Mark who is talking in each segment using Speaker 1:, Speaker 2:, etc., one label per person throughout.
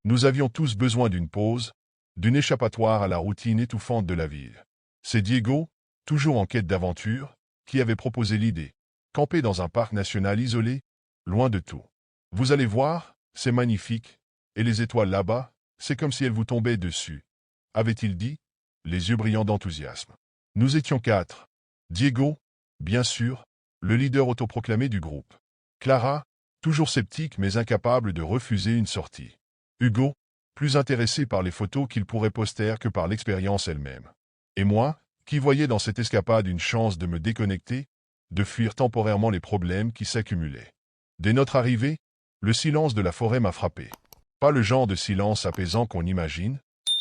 Speaker 1: Nous avions tous besoin d'une pause, d'une échappatoire à la routine étouffante de la ville. C'est Diego, toujours en quête d'aventure, qui avait proposé l'idée. Camper dans un parc national isolé, loin de tout. Vous allez voir, c'est magnifique, et les étoiles là-bas, c'est comme si elles vous tombaient dessus, avait-il dit, les yeux brillants d'enthousiasme. Nous étions 4. Diego, bien sûr, le leader autoproclamé du groupe. Clara, toujours sceptique mais incapable de refuser une sortie. Hugo, plus intéressé par les photos qu'il pourrait poster que par l'expérience elle-même. Et moi, qui voyais dans cette escapade une chance de me déconnecter, de fuir temporairement les problèmes qui s'accumulaient. Dès notre arrivée, le silence de la forêt m'a frappé. Pas le genre de silence apaisant qu'on imagine,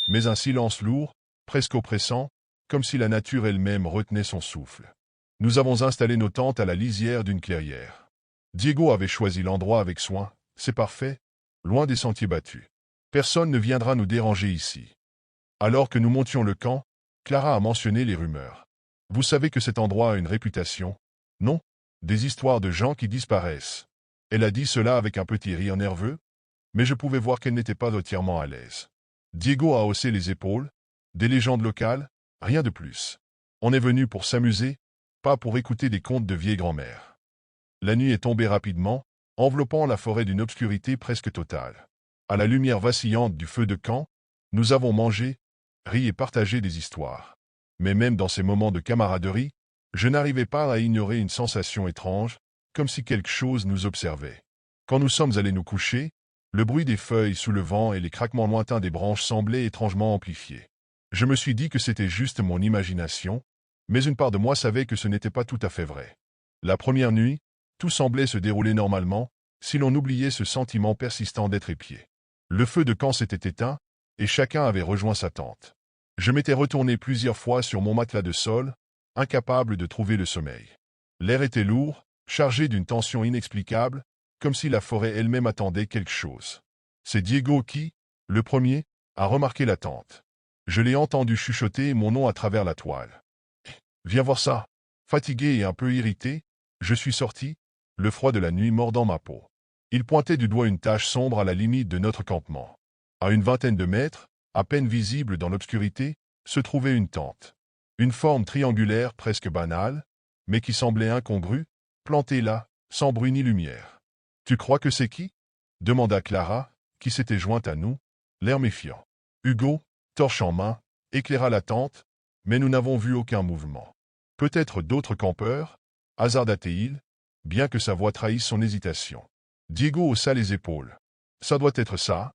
Speaker 1: mais un silence lourd, presque oppressant, comme si la nature elle-même retenait son souffle. Nous avons installé nos tentes à la lisière d'une clairière. Diego avait choisi l'endroit avec soin, c'est parfait, loin des sentiers battus. Personne ne viendra nous déranger ici. Alors que nous montions le camp, Clara a mentionné les rumeurs. Vous savez que cet endroit a une réputation, non? Des histoires de gens qui disparaissent. Elle a dit cela avec un petit rire nerveux, mais je pouvais voir qu'elle n'était pas entièrement à l'aise. Diego a haussé les épaules. Des légendes locales, rien de plus. On est venu pour s'amuser, pas pour écouter des contes de vieilles grand-mères. La nuit est tombée rapidement, enveloppant la forêt d'une obscurité presque totale. À la lumière vacillante du feu de camp, nous avons mangé, ri et partagé des histoires. Mais même dans ces moments de camaraderie, je n'arrivais pas à ignorer une sensation étrange, comme si quelque chose nous observait. Quand nous sommes allés nous coucher, le bruit des feuilles sous le vent et les craquements lointains des branches semblaient étrangement amplifiés. Je me suis dit que c'était juste mon imagination, mais une part de moi savait que ce n'était pas tout à fait vrai. La première nuit, tout semblait se dérouler normalement, si l'on oubliait ce sentiment persistant d'être épié. Le feu de camp s'était éteint, et chacun avait rejoint sa tente. Je m'étais retourné plusieurs fois sur mon matelas de sol, incapable de trouver le sommeil. L'air était lourd, chargé d'une tension inexplicable, comme si la forêt elle-même attendait quelque chose. C'est Diego qui, le premier, a remarqué la tente. Je l'ai entendu chuchoter mon nom à travers la toile. « Viens voir ça !» Fatigué et un peu irrité, je suis sorti, le froid de la nuit mordant ma peau. Il pointait du doigt une tache sombre à la limite de notre campement. À une vingtaine de mètres, à peine visible dans l'obscurité, se trouvait une tente. Une forme triangulaire presque banale, mais qui semblait incongrue, plantée là, sans bruit ni lumière. « Tu crois que c'est qui ?» demanda Clara, qui s'était jointe à nous, l'air méfiant. Hugo, torche en main, éclaira la tente, mais nous n'avons vu aucun mouvement. Peut-être d'autres campeurs, hasarda-t-il, bien que sa voix trahisse son hésitation. Diego haussa les épaules. Ça doit être ça.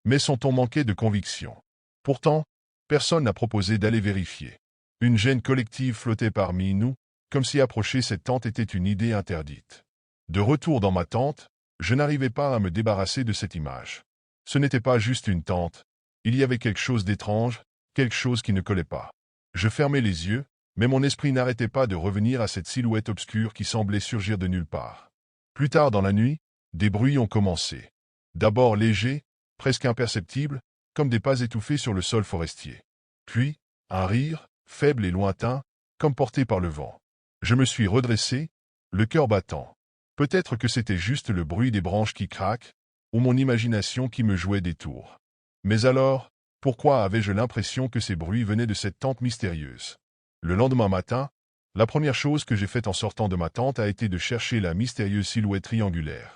Speaker 1: Mais son ton manquait de conviction. Pourtant, personne n'a proposé d'aller vérifier. Une gêne collective flottait parmi nous, comme si approcher cette tente était une idée interdite. De retour dans ma tente, je n'arrivais pas à me débarrasser de cette image. Ce n'était pas juste une tente. Il y avait quelque chose d'étrange, quelque chose qui ne collait pas. Je fermais les yeux, mais mon esprit n'arrêtait pas de revenir à cette silhouette obscure qui semblait surgir de nulle part. Plus tard dans la nuit, des bruits ont commencé. D'abord légers, presque imperceptibles, comme des pas étouffés sur le sol forestier. Puis, un rire, faible et lointain, comme porté par le vent. Je me suis redressé, le cœur battant. Peut-être que c'était juste le bruit des branches qui craquent, ou mon imagination qui me jouait des tours. Mais alors, pourquoi avais-je l'impression que ces bruits venaient de cette tente mystérieuse? Le lendemain matin, la première chose que j'ai faite en sortant de ma tente a été de chercher la mystérieuse silhouette triangulaire.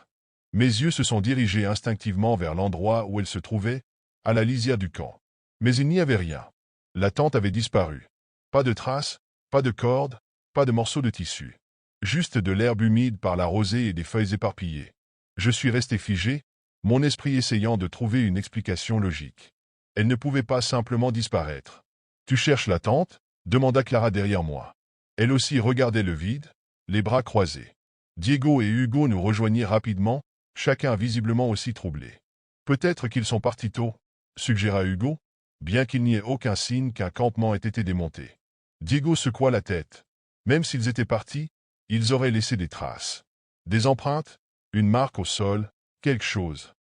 Speaker 1: Mes yeux se sont dirigés instinctivement vers l'endroit où elle se trouvait, à la lisière du camp. Mais il n'y avait rien. La tente avait disparu. Pas de traces, pas de cordes, pas de morceaux de tissu. Juste de l'herbe humide par la rosée et des feuilles éparpillées. Je suis resté figé, mon esprit essayant de trouver une explication logique. Elle ne pouvait pas simplement disparaître. « Tu cherches la tente ?» demanda Clara derrière moi. Elle aussi regardait le vide, les bras croisés. Diego et Hugo nous rejoignirent rapidement, chacun visiblement aussi troublé. « Peut-être qu'ils sont partis tôt », suggéra Hugo, bien qu'il n'y ait aucun signe qu'un campement ait été démonté. Diego secoua la tête. Même s'ils étaient partis, ils auraient laissé des traces. Des empreintes, une marque au sol, quelque chose.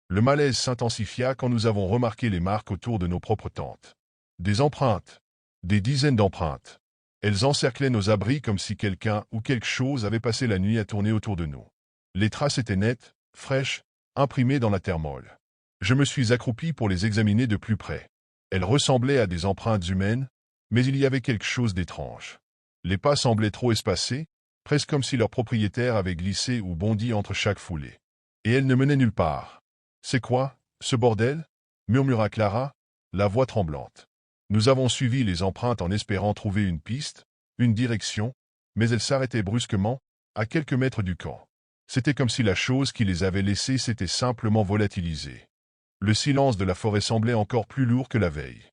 Speaker 1: Le malaise s'intensifia quand nous avons remarqué les marques autour de nos propres tentes. Des empreintes. Des dizaines d'empreintes. Elles encerclaient nos abris comme si quelqu'un ou quelque chose avait passé la nuit à tourner autour de nous. Les traces étaient nettes, fraîches, imprimées dans la terre molle. Je me suis accroupi pour les examiner de plus près. Elles ressemblaient à des empreintes humaines, mais il y avait quelque chose d'étrange. Les pas semblaient trop espacés, presque comme si leur propriétaire avait glissé ou bondi entre chaque foulée. Et elles ne menaient nulle part. « C'est quoi, ce bordel ?» murmura Clara, la voix tremblante. Nous avons suivi les empreintes en espérant trouver une piste, une direction, mais elles s'arrêtaient brusquement, à quelques mètres du camp. C'était comme si la chose qui les avait laissées s'était simplement volatilisée. Le silence de la forêt semblait encore plus lourd que la veille.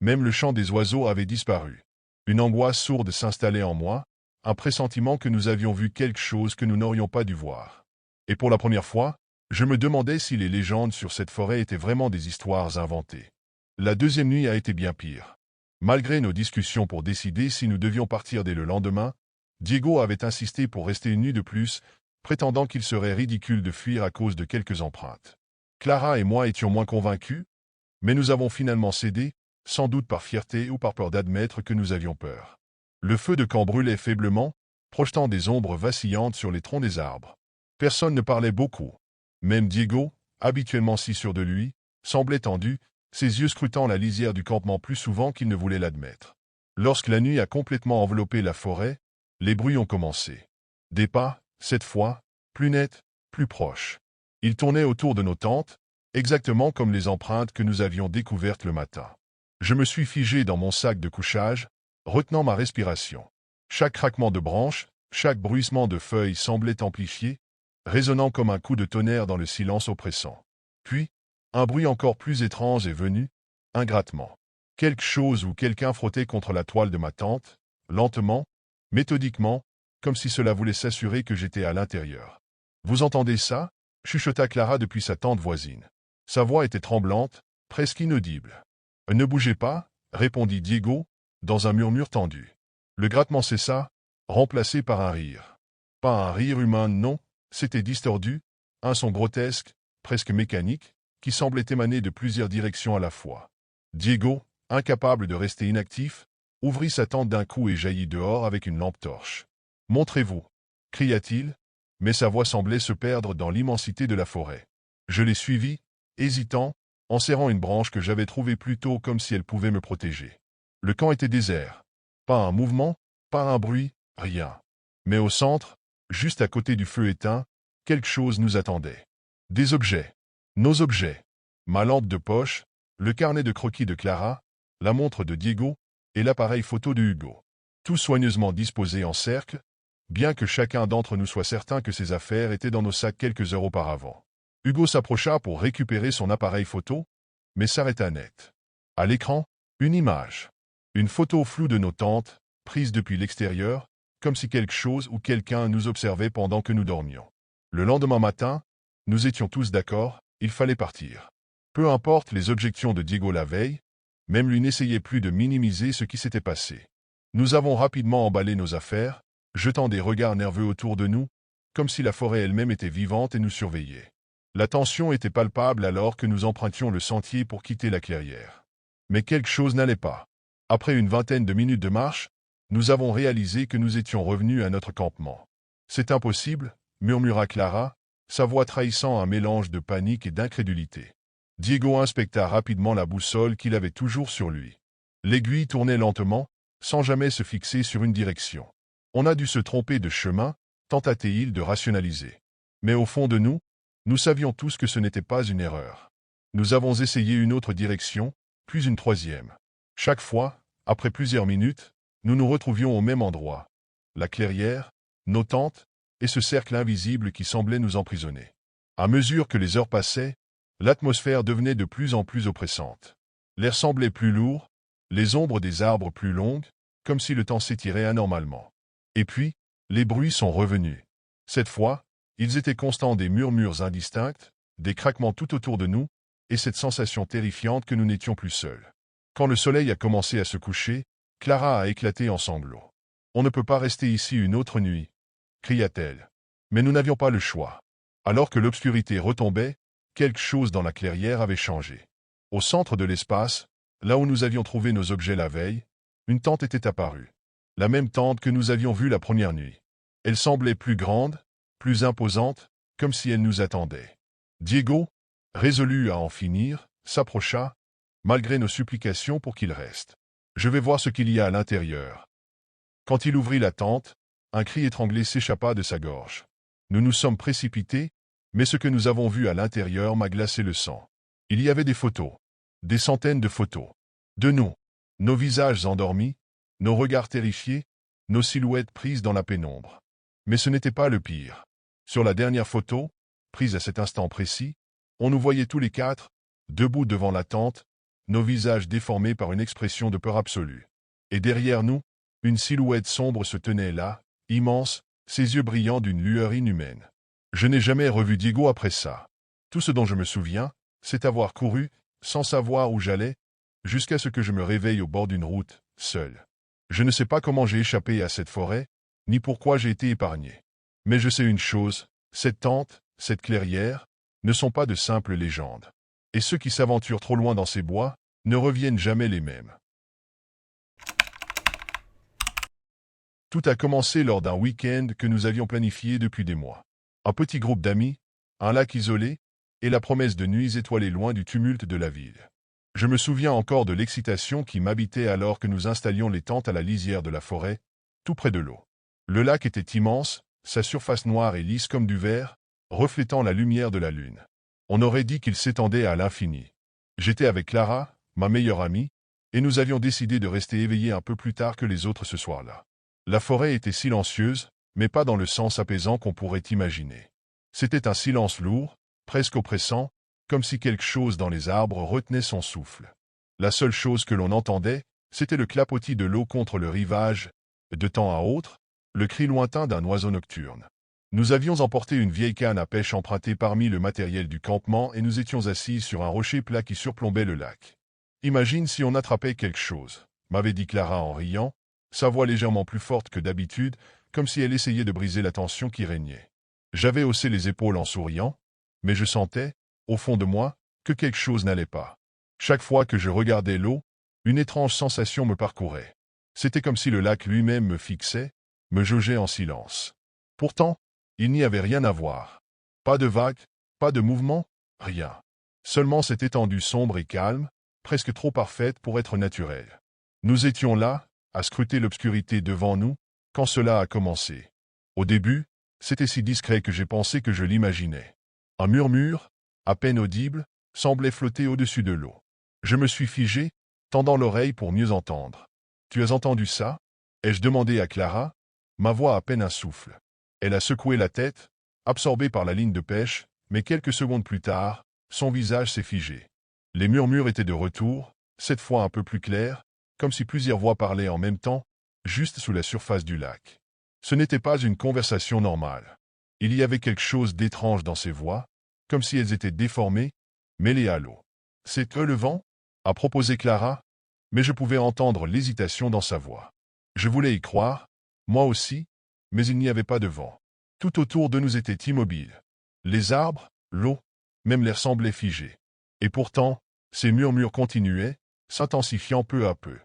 Speaker 1: Même le chant des oiseaux avait disparu. Une angoisse sourde s'installait en moi, un pressentiment que nous avions vu quelque chose que nous n'aurions pas dû voir. Et pour la première fois, je me demandais si les légendes sur cette forêt étaient vraiment des histoires inventées. La deuxième nuit a été bien pire. Malgré nos discussions pour décider si nous devions partir dès le lendemain, Diego avait insisté pour rester une nuit de plus, prétendant qu'il serait ridicule de fuir à cause de quelques empreintes. Clara et moi étions moins convaincus, mais nous avons finalement cédé, sans doute par fierté ou par peur d'admettre que nous avions peur. Le feu de camp brûlait faiblement, projetant des ombres vacillantes sur les troncs des arbres. Personne ne parlait beaucoup. Même Diego, habituellement si sûr de lui, semblait tendu, ses yeux scrutant la lisière du campement plus souvent qu'il ne voulait l'admettre. Lorsque la nuit a complètement enveloppé la forêt, les bruits ont commencé. Des pas, cette fois, plus nets, plus proches. Ils tournaient autour de nos tentes, exactement comme les empreintes que nous avions découvertes le matin. Je me suis figé dans mon sac de couchage, retenant ma respiration. Chaque craquement de branches, chaque bruissement de feuilles semblait amplifié, résonnant comme un coup de tonnerre dans le silence oppressant. Puis, un bruit encore plus étrange est venu, un grattement. Quelque chose ou quelqu'un frottait contre la toile de ma tente, lentement, méthodiquement, comme si cela voulait s'assurer que j'étais à l'intérieur. « Vous entendez ça ?» chuchota Clara depuis sa tente voisine. Sa voix était tremblante, presque inaudible. « Ne bougez pas, » répondit Diego, dans un murmure tendu. Le grattement cessa, remplacé par un rire. Pas un rire humain, non, c'était distordu, un son grotesque, presque mécanique, qui semblait émaner de plusieurs directions à la fois. Diego, incapable de rester inactif, ouvrit sa tente d'un coup et jaillit dehors avec une lampe torche. « Montrez-vous » cria-t-il, mais sa voix semblait se perdre dans l'immensité de la forêt. Je l'ai suivi, hésitant, en serrant une branche que j'avais trouvée plus tôt comme si elle pouvait me protéger. Le camp était désert. Pas un mouvement, pas un bruit, rien. Mais au centre, juste à côté du feu éteint, quelque chose nous attendait. Des objets. Nos objets. Ma lampe de poche, le carnet de croquis de Clara, la montre de Diego et l'appareil photo de Hugo. Tout soigneusement disposés en cercle, bien que chacun d'entre nous soit certain que ses affaires étaient dans nos sacs quelques heures auparavant. Hugo s'approcha pour récupérer son appareil photo, mais s'arrêta net. À l'écran, une image. Une photo floue de nos tentes, prise depuis l'extérieur, comme si quelque chose ou quelqu'un nous observait pendant que nous dormions. Le lendemain matin, nous étions tous d'accord, il fallait partir. Peu importe les objections de Diego la veille, même lui n'essayait plus de minimiser ce qui s'était passé. Nous avons rapidement emballé nos affaires, jetant des regards nerveux autour de nous, comme si la forêt elle-même était vivante et nous surveillait. La tension était palpable alors que nous empruntions le sentier pour quitter la clairière. Mais quelque chose n'allait pas. Après une vingtaine de minutes de marche, nous avons réalisé que nous étions revenus à notre campement. « C'est impossible » murmura Clara, sa voix trahissant un mélange de panique et d'incrédulité. Diego inspecta rapidement la boussole qu'il avait toujours sur lui. L'aiguille tournait lentement, sans jamais se fixer sur une direction. On a dû se tromper de chemin, tenta-t-il de rationaliser. Mais au fond de nous, nous savions tous que ce n'était pas une erreur. Nous avons essayé une autre direction, puis une troisième. Chaque fois, après plusieurs minutes, nous nous retrouvions au même endroit. La clairière, nos tentes, et ce cercle invisible qui semblait nous emprisonner. À mesure que les heures passaient, l'atmosphère devenait de plus en plus oppressante. L'air semblait plus lourd, les ombres des arbres plus longues, comme si le temps s'étirait anormalement. Et puis, les bruits sont revenus. Cette fois, ils étaient constants, des murmures indistincts, des craquements tout autour de nous, et cette sensation terrifiante que nous n'étions plus seuls. Quand le soleil a commencé à se coucher, Clara a éclaté en sanglots. « On ne peut pas rester ici une autre nuit » cria-t-elle. Mais nous n'avions pas le choix. Alors que l'obscurité retombait, quelque chose dans la clairière avait changé. Au centre de l'espace, là où nous avions trouvé nos objets la veille, une tente était apparue. La même tente que nous avions vue la première nuit. Elle semblait plus grande, plus imposante, comme si elle nous attendait. Diego, résolu à en finir, s'approcha, malgré nos supplications pour qu'il reste. Je vais voir ce qu'il y a à l'intérieur. Quand il ouvrit la tente, un cri étranglé s'échappa de sa gorge. Nous nous sommes précipités, mais ce que nous avons vu à l'intérieur m'a glacé le sang. Il y avait des photos. Des centaines de photos. De nous. Nos visages endormis, nos regards terrifiés, nos silhouettes prises dans la pénombre. Mais ce n'était pas le pire. Sur la dernière photo, prise à cet instant précis, on nous voyait tous les quatre, debout devant la tente, nos visages déformés par une expression de peur absolue. Et derrière nous, une silhouette sombre se tenait là, immense, ses yeux brillants d'une lueur inhumaine. Je n'ai jamais revu Diego après ça. Tout ce dont je me souviens, c'est avoir couru, sans savoir où j'allais, jusqu'à ce que je me réveille au bord d'une route, seul. Je ne sais pas comment j'ai échappé à cette forêt, ni pourquoi j'ai été épargné. Mais je sais une chose, cette tente, cette clairière, ne sont pas de simples légendes. Et ceux qui s'aventurent trop loin dans ces bois, ne reviennent jamais les mêmes. Tout a commencé lors d'un week-end que nous avions planifié depuis des mois. Un petit groupe d'amis, un lac isolé, et la promesse de nuits étoilées loin du tumulte de la ville. Je me souviens encore de l'excitation qui m'habitait alors que nous installions les tentes à la lisière de la forêt, tout près de l'eau. Le lac était immense, sa surface noire et lisse comme du verre, reflétant la lumière de la lune. On aurait dit qu'il s'étendait à l'infini. J'étais avec Clara, ma meilleure amie, et nous avions décidé de rester éveillés un peu plus tard que les autres ce soir-là. La forêt était silencieuse, mais pas dans le sens apaisant qu'on pourrait imaginer. C'était un silence lourd, presque oppressant, comme si quelque chose dans les arbres retenait son souffle. La seule chose que l'on entendait, c'était le clapotis de l'eau contre le rivage, de temps à autre, le cri lointain d'un oiseau nocturne. Nous avions emporté une vieille canne à pêche empruntée parmi le matériel du campement et nous étions assis sur un rocher plat qui surplombait le lac. « Imagine si on attrapait quelque chose », m'avait dit Clara en riant, sa voix légèrement plus forte que d'habitude, comme si elle essayait de briser la tension qui régnait. J'avais haussé les épaules en souriant, mais je sentais, au fond de moi, que quelque chose n'allait pas. Chaque fois que je regardais l'eau, une étrange sensation me parcourait. C'était comme si le lac lui-même me fixait, me jaugeait en silence. Pourtant, il n'y avait rien à voir. Pas de vagues, pas de mouvement, rien. Seulement cette étendue sombre et calme, presque trop parfaite pour être naturelle. Nous étions là, à scruter l'obscurité devant nous, quand cela a commencé. Au début, c'était si discret que j'ai pensé que je l'imaginais. Un murmure, à peine audible, semblait flotter au-dessus de l'eau. Je me suis figé, tendant l'oreille pour mieux entendre. « Tu as entendu ça » ai-je demandé à Clara, ma voix à peine un souffle. Elle a secoué la tête, absorbée par la ligne de pêche, mais quelques secondes plus tard, son visage s'est figé. Les murmures étaient de retour, cette fois un peu plus clairs, comme si plusieurs voix parlaient en même temps, juste sous la surface du lac. Ce n'était pas une conversation normale. Il y avait quelque chose d'étrange dans ces voix, comme si elles étaient déformées, mêlées à l'eau. « C'est le vent » a proposé Clara, mais je pouvais entendre l'hésitation dans sa voix. Je voulais y croire, moi aussi, mais il n'y avait pas de vent. Tout autour de nous était immobile. Les arbres, l'eau, même l'air semblait figé. Et pourtant, ces murmures continuaient, s'intensifiant peu à peu.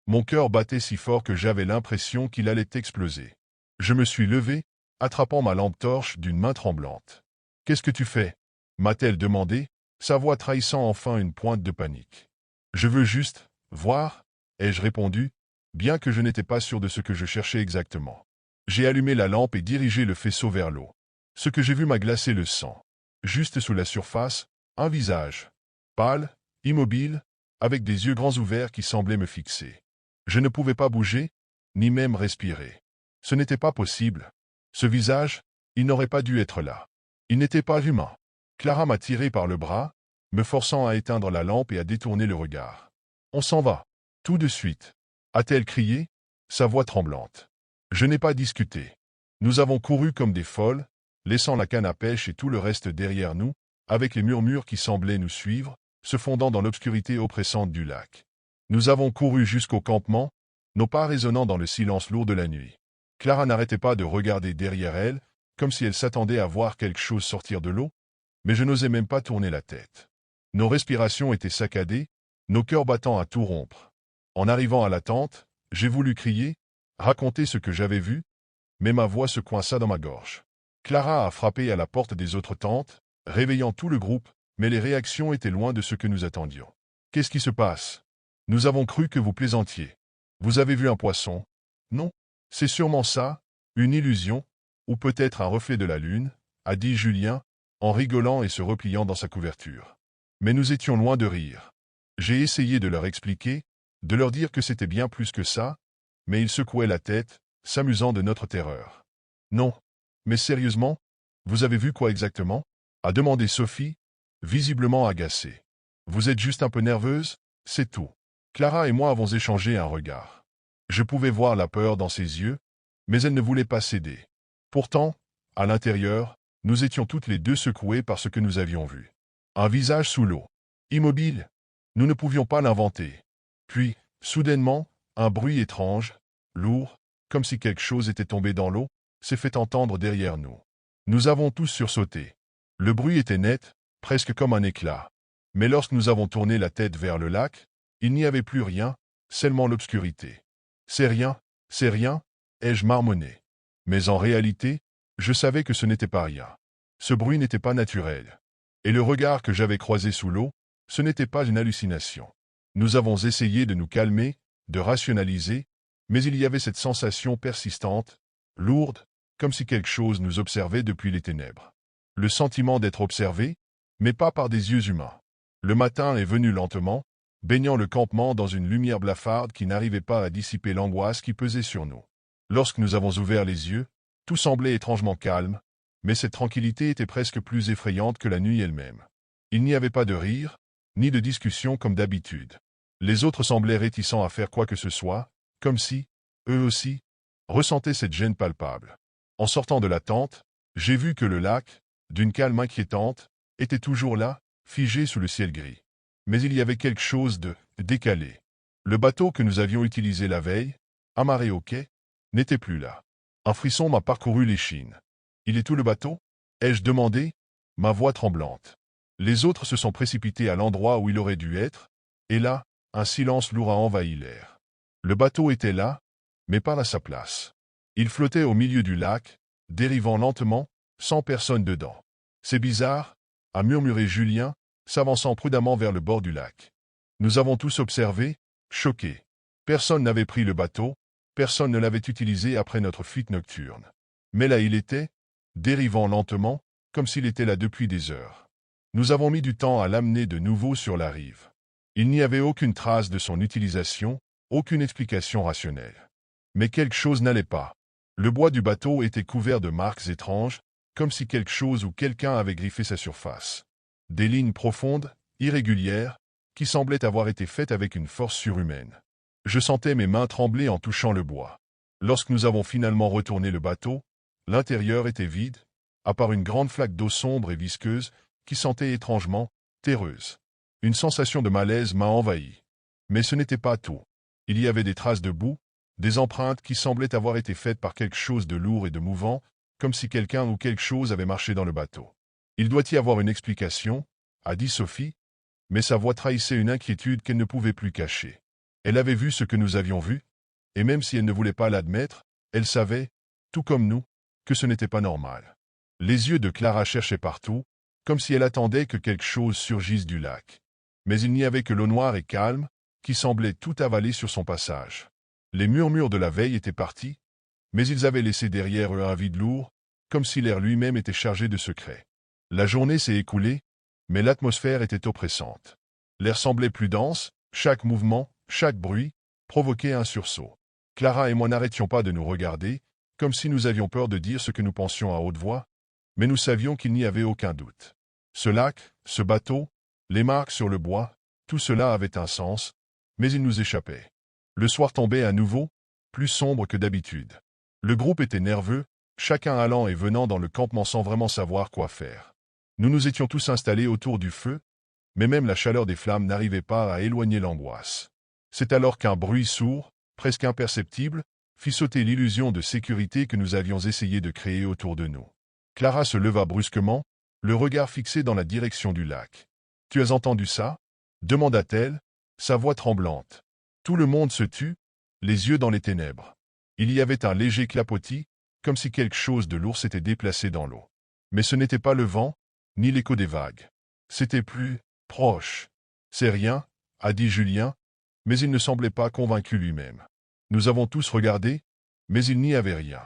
Speaker 1: Mon cœur battait si fort que j'avais l'impression qu'il allait exploser. Je me suis levé, attrapant ma lampe torche d'une main tremblante. « Qu'est-ce que tu fais » m'a-t-elle demandé, sa voix trahissant enfin une pointe de panique. « Je veux juste voir » ai-je répondu, bien que je n'étais pas sûr de ce que je cherchais exactement. J'ai allumé la lampe et dirigé le faisceau vers l'eau. Ce que j'ai vu m'a glacé le sang. Juste sous la surface, un visage, pâle, immobile, avec des yeux grands ouverts qui semblaient me fixer. Je ne pouvais pas bouger, ni même respirer. Ce n'était pas possible. Ce visage, il n'aurait pas dû être là. Il n'était pas humain. Clara m'a tiré par le bras, me forçant à éteindre la lampe et à détourner le regard. « On s'en va. Tout de suite. » a-t-elle crié, sa voix tremblante. Je n'ai pas discuté. Nous avons couru comme des folles, laissant la canne à pêche et tout le reste derrière nous, avec les murmures qui semblaient nous suivre, se fondant dans l'obscurité oppressante du lac. Nous avons couru jusqu'au campement, nos pas résonnant dans le silence lourd de la nuit. Clara n'arrêtait pas de regarder derrière elle, comme si elle s'attendait à voir quelque chose sortir de l'eau, mais je n'osais même pas tourner la tête. Nos respirations étaient saccadées, nos cœurs battant à tout rompre. En arrivant à la tente, j'ai voulu crier, raconter ce que j'avais vu, mais ma voix se coinça dans ma gorge. Clara a frappé à la porte des autres tentes, réveillant tout le groupe, mais les réactions étaient loin de ce que nous attendions. Qu'est-ce qui se passe? Nous avons cru que vous plaisantiez. Vous avez vu un poisson? Non. C'est sûrement ça, une illusion, ou peut-être un reflet de la lune, a dit Julien, en rigolant et se repliant dans sa couverture. Mais nous étions loin de rire. J'ai essayé de leur expliquer, de leur dire que c'était bien plus que ça, mais ils secouaient la tête, s'amusant de notre terreur. Non. Mais sérieusement, vous avez vu quoi exactement? A demandé Sophie, visiblement agacée. Vous êtes juste un peu nerveuse, c'est tout. Clara et moi avons échangé un regard. Je pouvais voir la peur dans ses yeux, mais elle ne voulait pas céder. Pourtant, à l'intérieur, nous étions toutes les deux secouées par ce que nous avions vu. Un visage sous l'eau. Immobile. Nous ne pouvions pas l'inventer. Puis, soudainement, un bruit étrange, lourd, comme si quelque chose était tombé dans l'eau, s'est fait entendre derrière nous. Nous avons tous sursauté. Le bruit était net, presque comme un éclat. Mais lorsque nous avons tourné la tête vers le lac, il n'y avait plus rien, seulement l'obscurité. C'est rien, ai-je marmonné. Mais en réalité, je savais que ce n'était pas rien. Ce bruit n'était pas naturel. Et le regard que j'avais croisé sous l'eau, ce n'était pas une hallucination. Nous avons essayé de nous calmer, de rationaliser, mais il y avait cette sensation persistante, lourde, comme si quelque chose nous observait depuis les ténèbres. Le sentiment d'être observé, mais pas par des yeux humains. Le matin est venu lentement, baignant le campement dans une lumière blafarde qui n'arrivait pas à dissiper l'angoisse qui pesait sur nous. Lorsque nous avons ouvert les yeux, tout semblait étrangement calme, mais cette tranquillité était presque plus effrayante que la nuit elle-même. Il n'y avait pas de rire, ni de discussion comme d'habitude. Les autres semblaient réticents à faire quoi que ce soit, comme si, eux aussi, ressentaient cette gêne palpable. En sortant de la tente, j'ai vu que le lac, d'une calme inquiétante, était toujours là, figé sous le ciel gris. Mais il y avait quelque chose de décalé. Le bateau que nous avions utilisé la veille, amarré au quai, n'était plus là. Un frisson m'a parcouru l'échine. Il est tout le bateau? Ai-je demandé, ma voix tremblante. Les autres se sont précipités à l'endroit où il aurait dû être, et là, un silence lourd a envahi l'air. Le bateau était là, mais pas à sa place. Il flottait au milieu du lac, dérivant lentement, sans personne dedans. C'est bizarre, a murmuré Julien, s'avançant prudemment vers le bord du lac. Nous avons tous observé, choqués. Personne n'avait pris le bateau, personne ne l'avait utilisé après notre fuite nocturne. Mais là il était, dérivant lentement, comme s'il était là depuis des heures. Nous avons mis du temps à l'amener de nouveau sur la rive. Il n'y avait aucune trace de son utilisation, aucune explication rationnelle. Mais quelque chose n'allait pas. Le bois du bateau était couvert de marques étranges, comme si quelque chose ou quelqu'un avait griffé sa surface. Des lignes profondes, irrégulières, qui semblaient avoir été faites avec une force surhumaine. Je sentais mes mains trembler en touchant le bois. Lorsque nous avons finalement retourné le bateau, l'intérieur était vide, à part une grande flaque d'eau sombre et visqueuse, qui sentait étrangement, terreuse. Une sensation de malaise m'a envahi. Mais ce n'était pas tout. Il y avait des traces de boue, des empreintes qui semblaient avoir été faites par quelque chose de lourd et de mouvant, comme si quelqu'un ou quelque chose avait marché dans le bateau. Il doit y avoir une explication, a dit Sophie, mais sa voix trahissait une inquiétude qu'elle ne pouvait plus cacher. Elle avait vu ce que nous avions vu, et même si elle ne voulait pas l'admettre, elle savait, tout comme nous, que ce n'était pas normal. Les yeux de Clara cherchaient partout, comme si elle attendait que quelque chose surgisse du lac. Mais il n'y avait que l'eau noire et calme, qui semblait tout avaler sur son passage. Les murmures de la veille étaient partis, mais ils avaient laissé derrière eux un vide lourd, comme si l'air lui-même était chargé de secrets. La journée s'est écoulée, mais l'atmosphère était oppressante. L'air semblait plus dense, chaque mouvement, chaque bruit, provoquait un sursaut. Clara et moi n'arrêtions pas de nous regarder, comme si nous avions peur de dire ce que nous pensions à haute voix, mais nous savions qu'il n'y avait aucun doute. Ce lac, ce bateau, les marques sur le bois, tout cela avait un sens, mais il nous échappait. Le soir tombait à nouveau, plus sombre que d'habitude. Le groupe était nerveux, chacun allant et venant dans le campement sans vraiment savoir quoi faire. Nous nous étions tous installés autour du feu, mais même la chaleur des flammes n'arrivait pas à éloigner l'angoisse. C'est alors qu'un bruit sourd, presque imperceptible, fit sauter l'illusion de sécurité que nous avions essayé de créer autour de nous. Clara se leva brusquement, le regard fixé dans la direction du lac. « Tu as entendu ça » demanda-t-elle, sa voix tremblante. Tout le monde se tut, les yeux dans les ténèbres. Il y avait un léger clapotis, comme si quelque chose de lourd s'était déplacé dans l'eau. Mais ce n'était pas le vent, ni l'écho des vagues. C'était plus proche. C'est rien, a dit Julien, mais il ne semblait pas convaincu lui-même. Nous avons tous regardé, mais il n'y avait rien.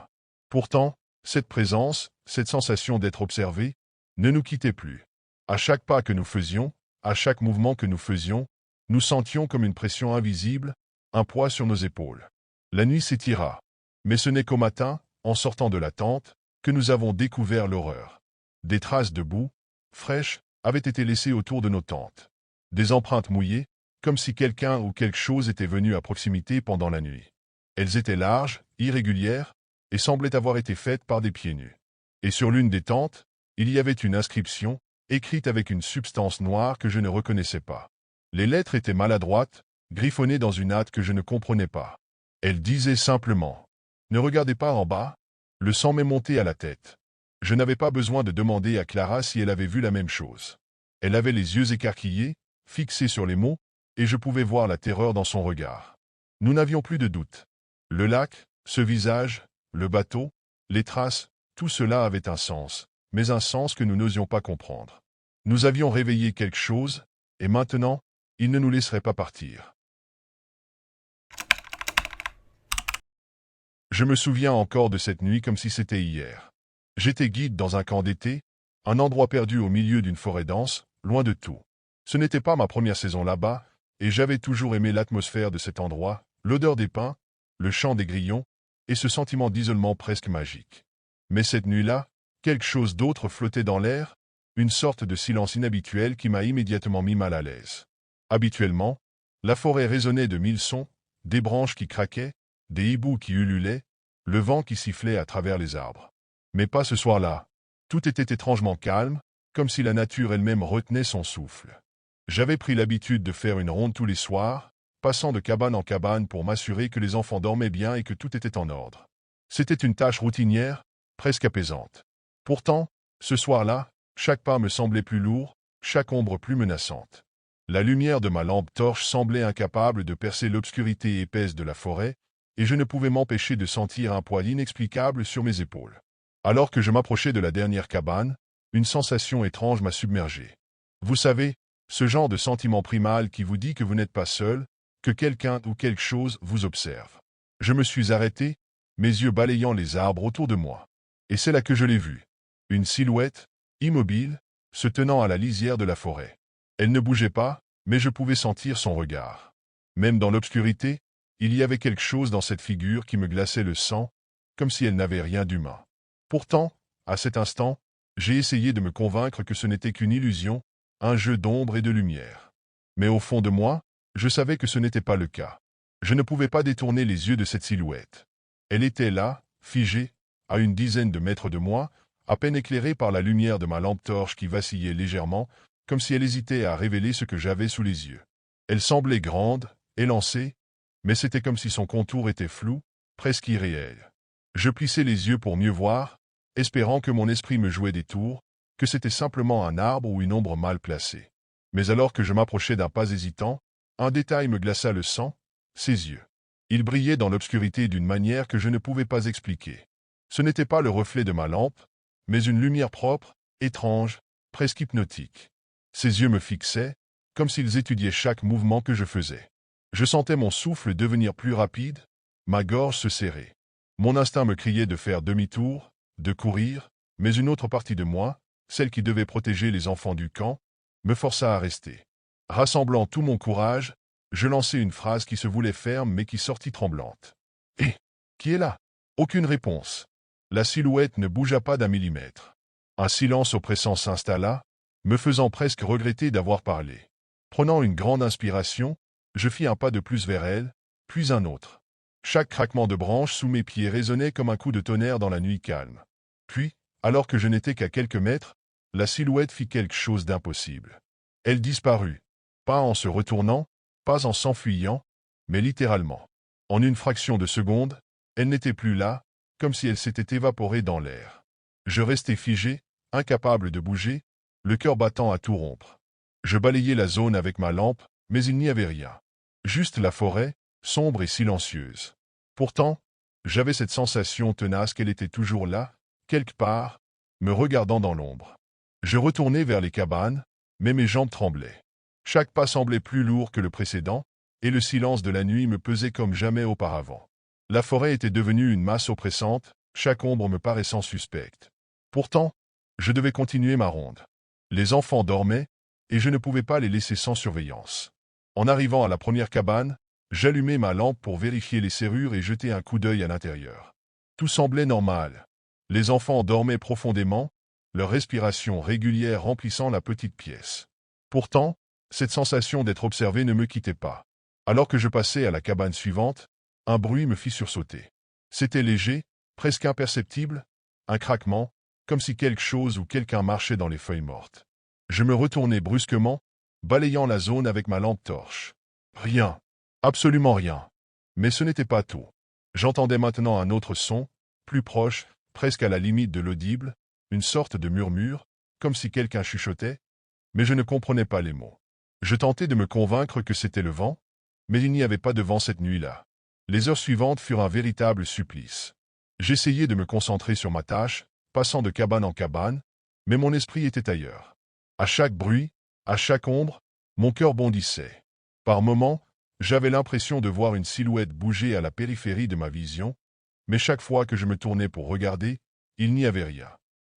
Speaker 1: Pourtant, cette présence, cette sensation d'être observé, ne nous quittait plus. À chaque pas que nous faisions, à chaque mouvement que nous faisions, nous sentions comme une pression invisible, un poids sur nos épaules. La nuit s'étira. Mais ce n'est qu'au matin, en sortant de la tente, que nous avons découvert l'horreur. Des traces de boue, fraîches, avaient été laissées autour de nos tentes. Des empreintes mouillées, comme si quelqu'un ou quelque chose était venu à proximité pendant la nuit. Elles étaient larges, irrégulières, et semblaient avoir été faites par des pieds nus. Et sur l'une des tentes, il y avait une inscription, écrite avec une substance noire que je ne reconnaissais pas. Les lettres étaient maladroites, griffonnées dans une hâte que je ne comprenais pas. Elles disaient simplement « Ne regardez pas en bas ». Le sang m'est monté à la tête. Je n'avais pas besoin de demander à Clara si elle avait vu la même chose. Elle avait les yeux écarquillés, fixés sur les mots, et je pouvais voir la terreur dans son regard. Nous n'avions plus de doute. Le lac, ce visage, le bateau, les traces, tout cela avait un sens, mais un sens que nous n'osions pas comprendre. Nous avions réveillé quelque chose, et maintenant, il ne nous laisserait pas partir. Je me souviens encore de cette nuit comme si c'était hier. J'étais guide dans un camp d'été, un endroit perdu au milieu d'une forêt dense, loin de tout. Ce n'était pas ma première saison là-bas, et j'avais toujours aimé l'atmosphère de cet endroit, l'odeur des pins, le chant des grillons, et ce sentiment d'isolement presque magique. Mais cette nuit-là, quelque chose d'autre flottait dans l'air, une sorte de silence inhabituel qui m'a immédiatement mis mal à l'aise. Habituellement, la forêt résonnait de mille sons, des branches qui craquaient, des hiboux qui ululaient, le vent qui sifflait à travers les arbres. Mais pas ce soir-là. Tout était étrangement calme, comme si la nature elle-même retenait son souffle. J'avais pris l'habitude de faire une ronde tous les soirs, passant de cabane en cabane pour m'assurer que les enfants dormaient bien et que tout était en ordre. C'était une tâche routinière, presque apaisante. Pourtant, ce soir-là, chaque pas me semblait plus lourd, chaque ombre plus menaçante. La lumière de ma lampe torche semblait incapable de percer l'obscurité épaisse de la forêt, et je ne pouvais m'empêcher de sentir un poids inexplicable sur mes épaules. Alors que je m'approchais de la dernière cabane, une sensation étrange m'a submergé. Vous savez, ce genre de sentiment primal qui vous dit que vous n'êtes pas seul, que quelqu'un ou quelque chose vous observe. Je me suis arrêté, mes yeux balayant les arbres autour de moi. Et c'est là que je l'ai vue. Une silhouette, immobile, se tenant à la lisière de la forêt. Elle ne bougeait pas, mais je pouvais sentir son regard. Même dans l'obscurité, il y avait quelque chose dans cette figure qui me glaçait le sang, comme si elle n'avait rien d'humain. Pourtant, à cet instant, j'ai essayé de me convaincre que ce n'était qu'une illusion, un jeu d'ombre et de lumière. Mais au fond de moi, je savais que ce n'était pas le cas. Je ne pouvais pas détourner les yeux de cette silhouette. Elle était là, figée, à une dizaine de mètres de moi, à peine éclairée par la lumière de ma lampe torche qui vacillait légèrement, comme si elle hésitait à révéler ce que j'avais sous les yeux. Elle semblait grande, élancée, mais c'était comme si son contour était flou, presque irréel. Je plissais les yeux pour mieux voir, espérant que mon esprit me jouait des tours, que c'était simplement un arbre ou une ombre mal placée. Mais alors que je m'approchais d'un pas hésitant, un détail me glaça le sang, ses yeux. Ils brillaient dans l'obscurité d'une manière que je ne pouvais pas expliquer. Ce n'était pas le reflet de ma lampe, mais une lumière propre, étrange, presque hypnotique. Ses yeux me fixaient, comme s'ils étudiaient chaque mouvement que je faisais. Je sentais mon souffle devenir plus rapide, ma gorge se serrer. Mon instinct me criait de faire demi-tour, de courir, mais une autre partie de moi, celle qui devait protéger les enfants du camp, me força à rester. Rassemblant tout mon courage, je lançai une phrase qui se voulait ferme mais qui sortit tremblante. « Hé, qui est là ?» Aucune réponse. La silhouette ne bougea pas d'un millimètre. Un silence oppressant s'installa, me faisant presque regretter d'avoir parlé. Prenant une grande inspiration, je fis un pas de plus vers elle, puis un autre. Chaque craquement de branche sous mes pieds résonnait comme un coup de tonnerre dans la nuit calme. Puis, alors que je n'étais qu'à quelques mètres, la silhouette fit quelque chose d'impossible. Elle disparut, pas en se retournant, pas en s'enfuyant, mais littéralement. En une fraction de seconde, elle n'était plus là, comme si elle s'était évaporée dans l'air. Je restais figé, incapable de bouger, le cœur battant à tout rompre. Je balayai la zone avec ma lampe, mais il n'y avait rien. Juste la forêt, sombre et silencieuse. Pourtant, j'avais cette sensation tenace qu'elle était toujours là, quelque part, me regardant dans l'ombre. Je retournai vers les cabanes, mais mes jambes tremblaient. Chaque pas semblait plus lourd que le précédent, et le silence de la nuit me pesait comme jamais auparavant. La forêt était devenue une masse oppressante, chaque ombre me paraissant suspecte. Pourtant, je devais continuer ma ronde. Les enfants dormaient, et je ne pouvais pas les laisser sans surveillance. En arrivant à la première cabane, j'allumai ma lampe pour vérifier les serrures et jeter un coup d'œil à l'intérieur. Tout semblait normal. Les enfants dormaient profondément, leur respiration régulière remplissant la petite pièce. Pourtant, cette sensation d'être observé ne me quittait pas. Alors que je passais à la cabane suivante, un bruit me fit sursauter. C'était léger, presque imperceptible, un craquement, comme si quelque chose ou quelqu'un marchait dans les feuilles mortes. Je me retournai brusquement, balayant la zone avec ma lampe torche. Rien. Absolument rien. Mais ce n'était pas tout. J'entendais maintenant un autre son, plus proche, presque à la limite de l'audible, une sorte de murmure, comme si quelqu'un chuchotait, mais je ne comprenais pas les mots. Je tentais de me convaincre que c'était le vent, mais il n'y avait pas de vent cette nuit-là. Les heures suivantes furent un véritable supplice. J'essayais de me concentrer sur ma tâche, passant de cabane en cabane, mais mon esprit était ailleurs. À chaque bruit, à chaque ombre, mon cœur bondissait. Par moments, j'avais l'impression de voir une silhouette bouger à la périphérie de ma vision, mais chaque fois que je me tournais pour regarder, il n'y avait rien.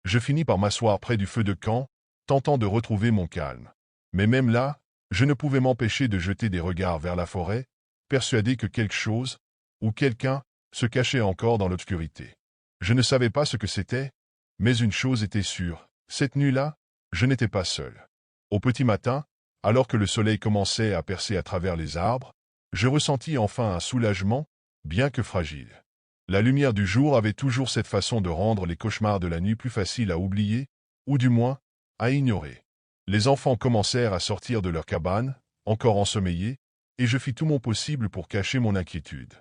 Speaker 1: Je finis par m'asseoir près du feu de camp, tentant de retrouver mon calme. Mais même là, je ne pouvais m'empêcher de jeter des regards vers la forêt, persuadé que quelque chose, ou quelqu'un, se cachait encore dans l'obscurité. Je ne savais pas ce que c'était, mais une chose était sûre, cette nuit-là, je n'étais pas seul. Au petit matin, alors que le soleil commençait à percer à travers les arbres, je ressentis enfin un soulagement, bien que fragile. La lumière du jour avait toujours cette façon de rendre les cauchemars de la nuit plus faciles à oublier, ou du moins, à ignorer. Les enfants commencèrent à sortir de leur cabane, encore ensommeillés, et je fis tout mon possible pour cacher mon inquiétude.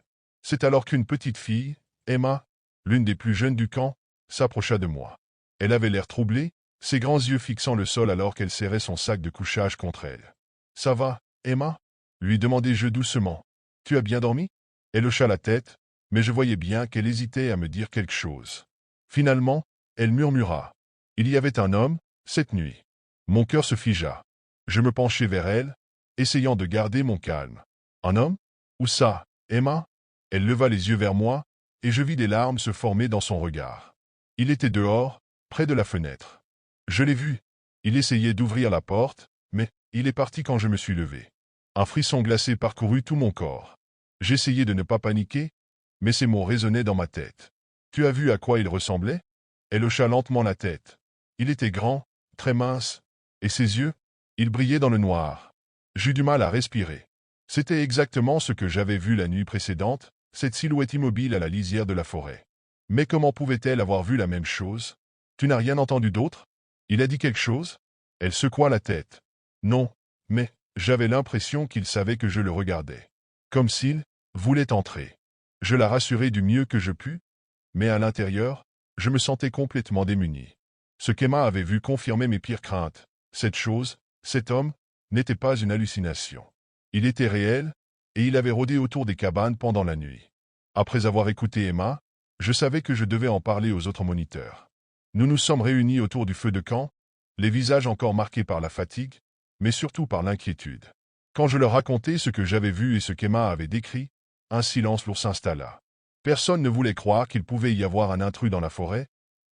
Speaker 1: C'est alors qu'une petite fille, Emma, l'une des plus jeunes du camp, s'approcha de moi. Elle avait l'air troublée, ses grands yeux fixant le sol alors qu'elle serrait son sac de couchage contre elle. « Ça va, Emma ?» lui demandai-je doucement. « Tu as bien dormi ?» Elle hocha la tête, mais je voyais bien qu'elle hésitait à me dire quelque chose. Finalement, elle murmura. « Il y avait un homme, cette nuit. » Mon cœur se figea. Je me penchai vers elle, essayant de garder mon calme. « Un homme? Où ça, Emma ?» Elle leva les yeux vers moi, et je vis des larmes se former dans son regard. Il était dehors, près de la fenêtre. Je l'ai vu. Il essayait d'ouvrir la porte, mais il est parti quand je me suis levé. Un frisson glacé parcourut tout mon corps. J'essayais de ne pas paniquer, mais ces mots résonnaient dans ma tête. « Tu as vu à quoi il ressemblait ?» Elle hocha lentement la tête. Il était grand, très mince, et ses yeux, ils brillaient dans le noir. J'eus du mal à respirer. C'était exactement ce que j'avais vu la nuit précédente, cette silhouette immobile à la lisière de la forêt. Mais comment pouvait-elle avoir vu la même chose? « Tu n'as rien entendu d'autre? Il a dit quelque chose ?» Elle secoua la tête. « Non, mais j'avais l'impression qu'il savait que je le regardais. Comme s'il voulait entrer. » Je la rassurai du mieux que je pus, mais à l'intérieur, je me sentais complètement démuni. Ce qu'Emma avait vu confirmait mes pires craintes. Cette chose, cet homme, n'était pas une hallucination. Il était réel, et il avait rôdé autour des cabanes pendant la nuit. Après avoir écouté Emma, je savais que je devais en parler aux autres moniteurs. Nous nous sommes réunis autour du feu de camp, les visages encore marqués par la fatigue, mais surtout par l'inquiétude. Quand je leur racontai ce que j'avais vu et ce qu'Emma avait décrit, un silence lourd s'installa. Personne ne voulait croire qu'il pouvait y avoir un intrus dans la forêt,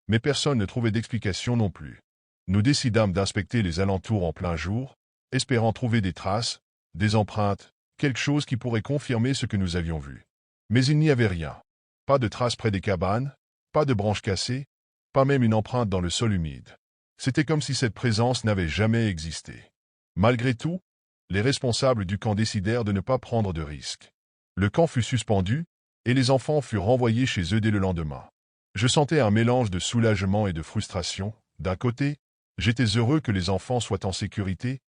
Speaker 1: mais personne ne trouvait d'explication non plus. Nous décidâmes d'inspecter les alentours en plein jour, espérant trouver des traces, des empreintes, quelque chose qui pourrait confirmer ce que nous avions vu. Mais il n'y avait rien. Pas de traces près des cabanes, pas de branches cassées, pas même une empreinte dans le sol humide. C'était comme si cette présence n'avait jamais existé. Malgré tout, les responsables du camp décidèrent de ne pas prendre de risques. Le camp fut suspendu, et les enfants furent renvoyés chez eux dès le lendemain. Je sentais un mélange de soulagement et de frustration. D'un côté, j'étais heureux que les enfants soient en sécurité,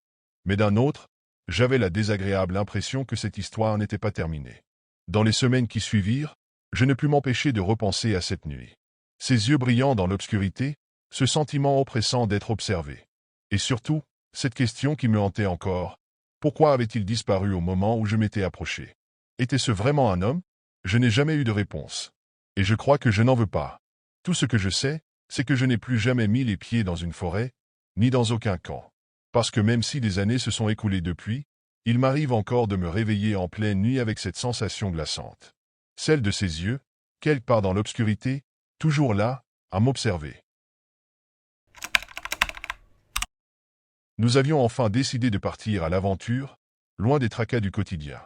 Speaker 1: mais d'un autre, j'avais la désagréable impression que cette histoire n'était pas terminée. Dans les semaines qui suivirent, je ne pus m'empêcher de repenser à cette nuit. Ces yeux brillants dans l'obscurité, ce sentiment oppressant d'être observé. Et surtout, cette question qui me hantait encore. Pourquoi avait-il disparu au moment où je m'étais approché? Était-ce vraiment un homme? Je n'ai jamais eu de réponse. Et je crois que je n'en veux pas. Tout ce que je sais, c'est que je n'ai plus jamais mis les pieds dans une forêt, ni dans aucun camp. Parce que même si des années se sont écoulées depuis, il m'arrive encore de me réveiller en pleine nuit avec cette sensation glaçante. Celle de ses yeux, quelque part dans l'obscurité, toujours là, à m'observer. Nous avions enfin décidé de partir à l'aventure, loin des tracas du quotidien.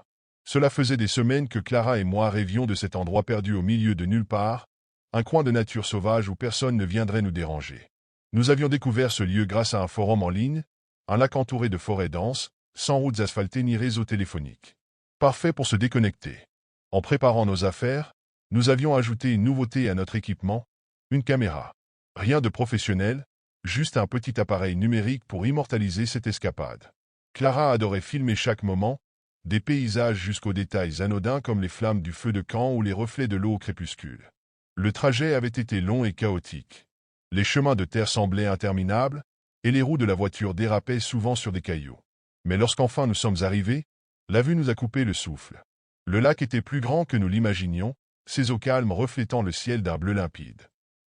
Speaker 1: Cela faisait des semaines que Clara et moi rêvions de cet endroit perdu au milieu de nulle part, un coin de nature sauvage où personne ne viendrait nous déranger. Nous avions découvert ce lieu grâce à un forum en ligne, un lac entouré de forêts denses, sans routes asphaltées ni réseau téléphonique. Parfait pour se déconnecter. En préparant nos affaires, nous avions ajouté une nouveauté à notre équipement, une caméra. Rien de professionnel, juste un petit appareil numérique pour immortaliser cette escapade. Clara adorait filmer chaque moment, des paysages jusqu'aux détails anodins comme les flammes du feu de camp ou les reflets de l'eau au crépuscule. Le trajet avait été long et chaotique. Les chemins de terre semblaient interminables, et les roues de la voiture dérapaient souvent sur des cailloux. Mais lorsqu'enfin nous sommes arrivés, la vue nous a coupé le souffle. Le lac était plus grand que nous l'imaginions, ses eaux calmes reflétant le ciel d'un bleu limpide.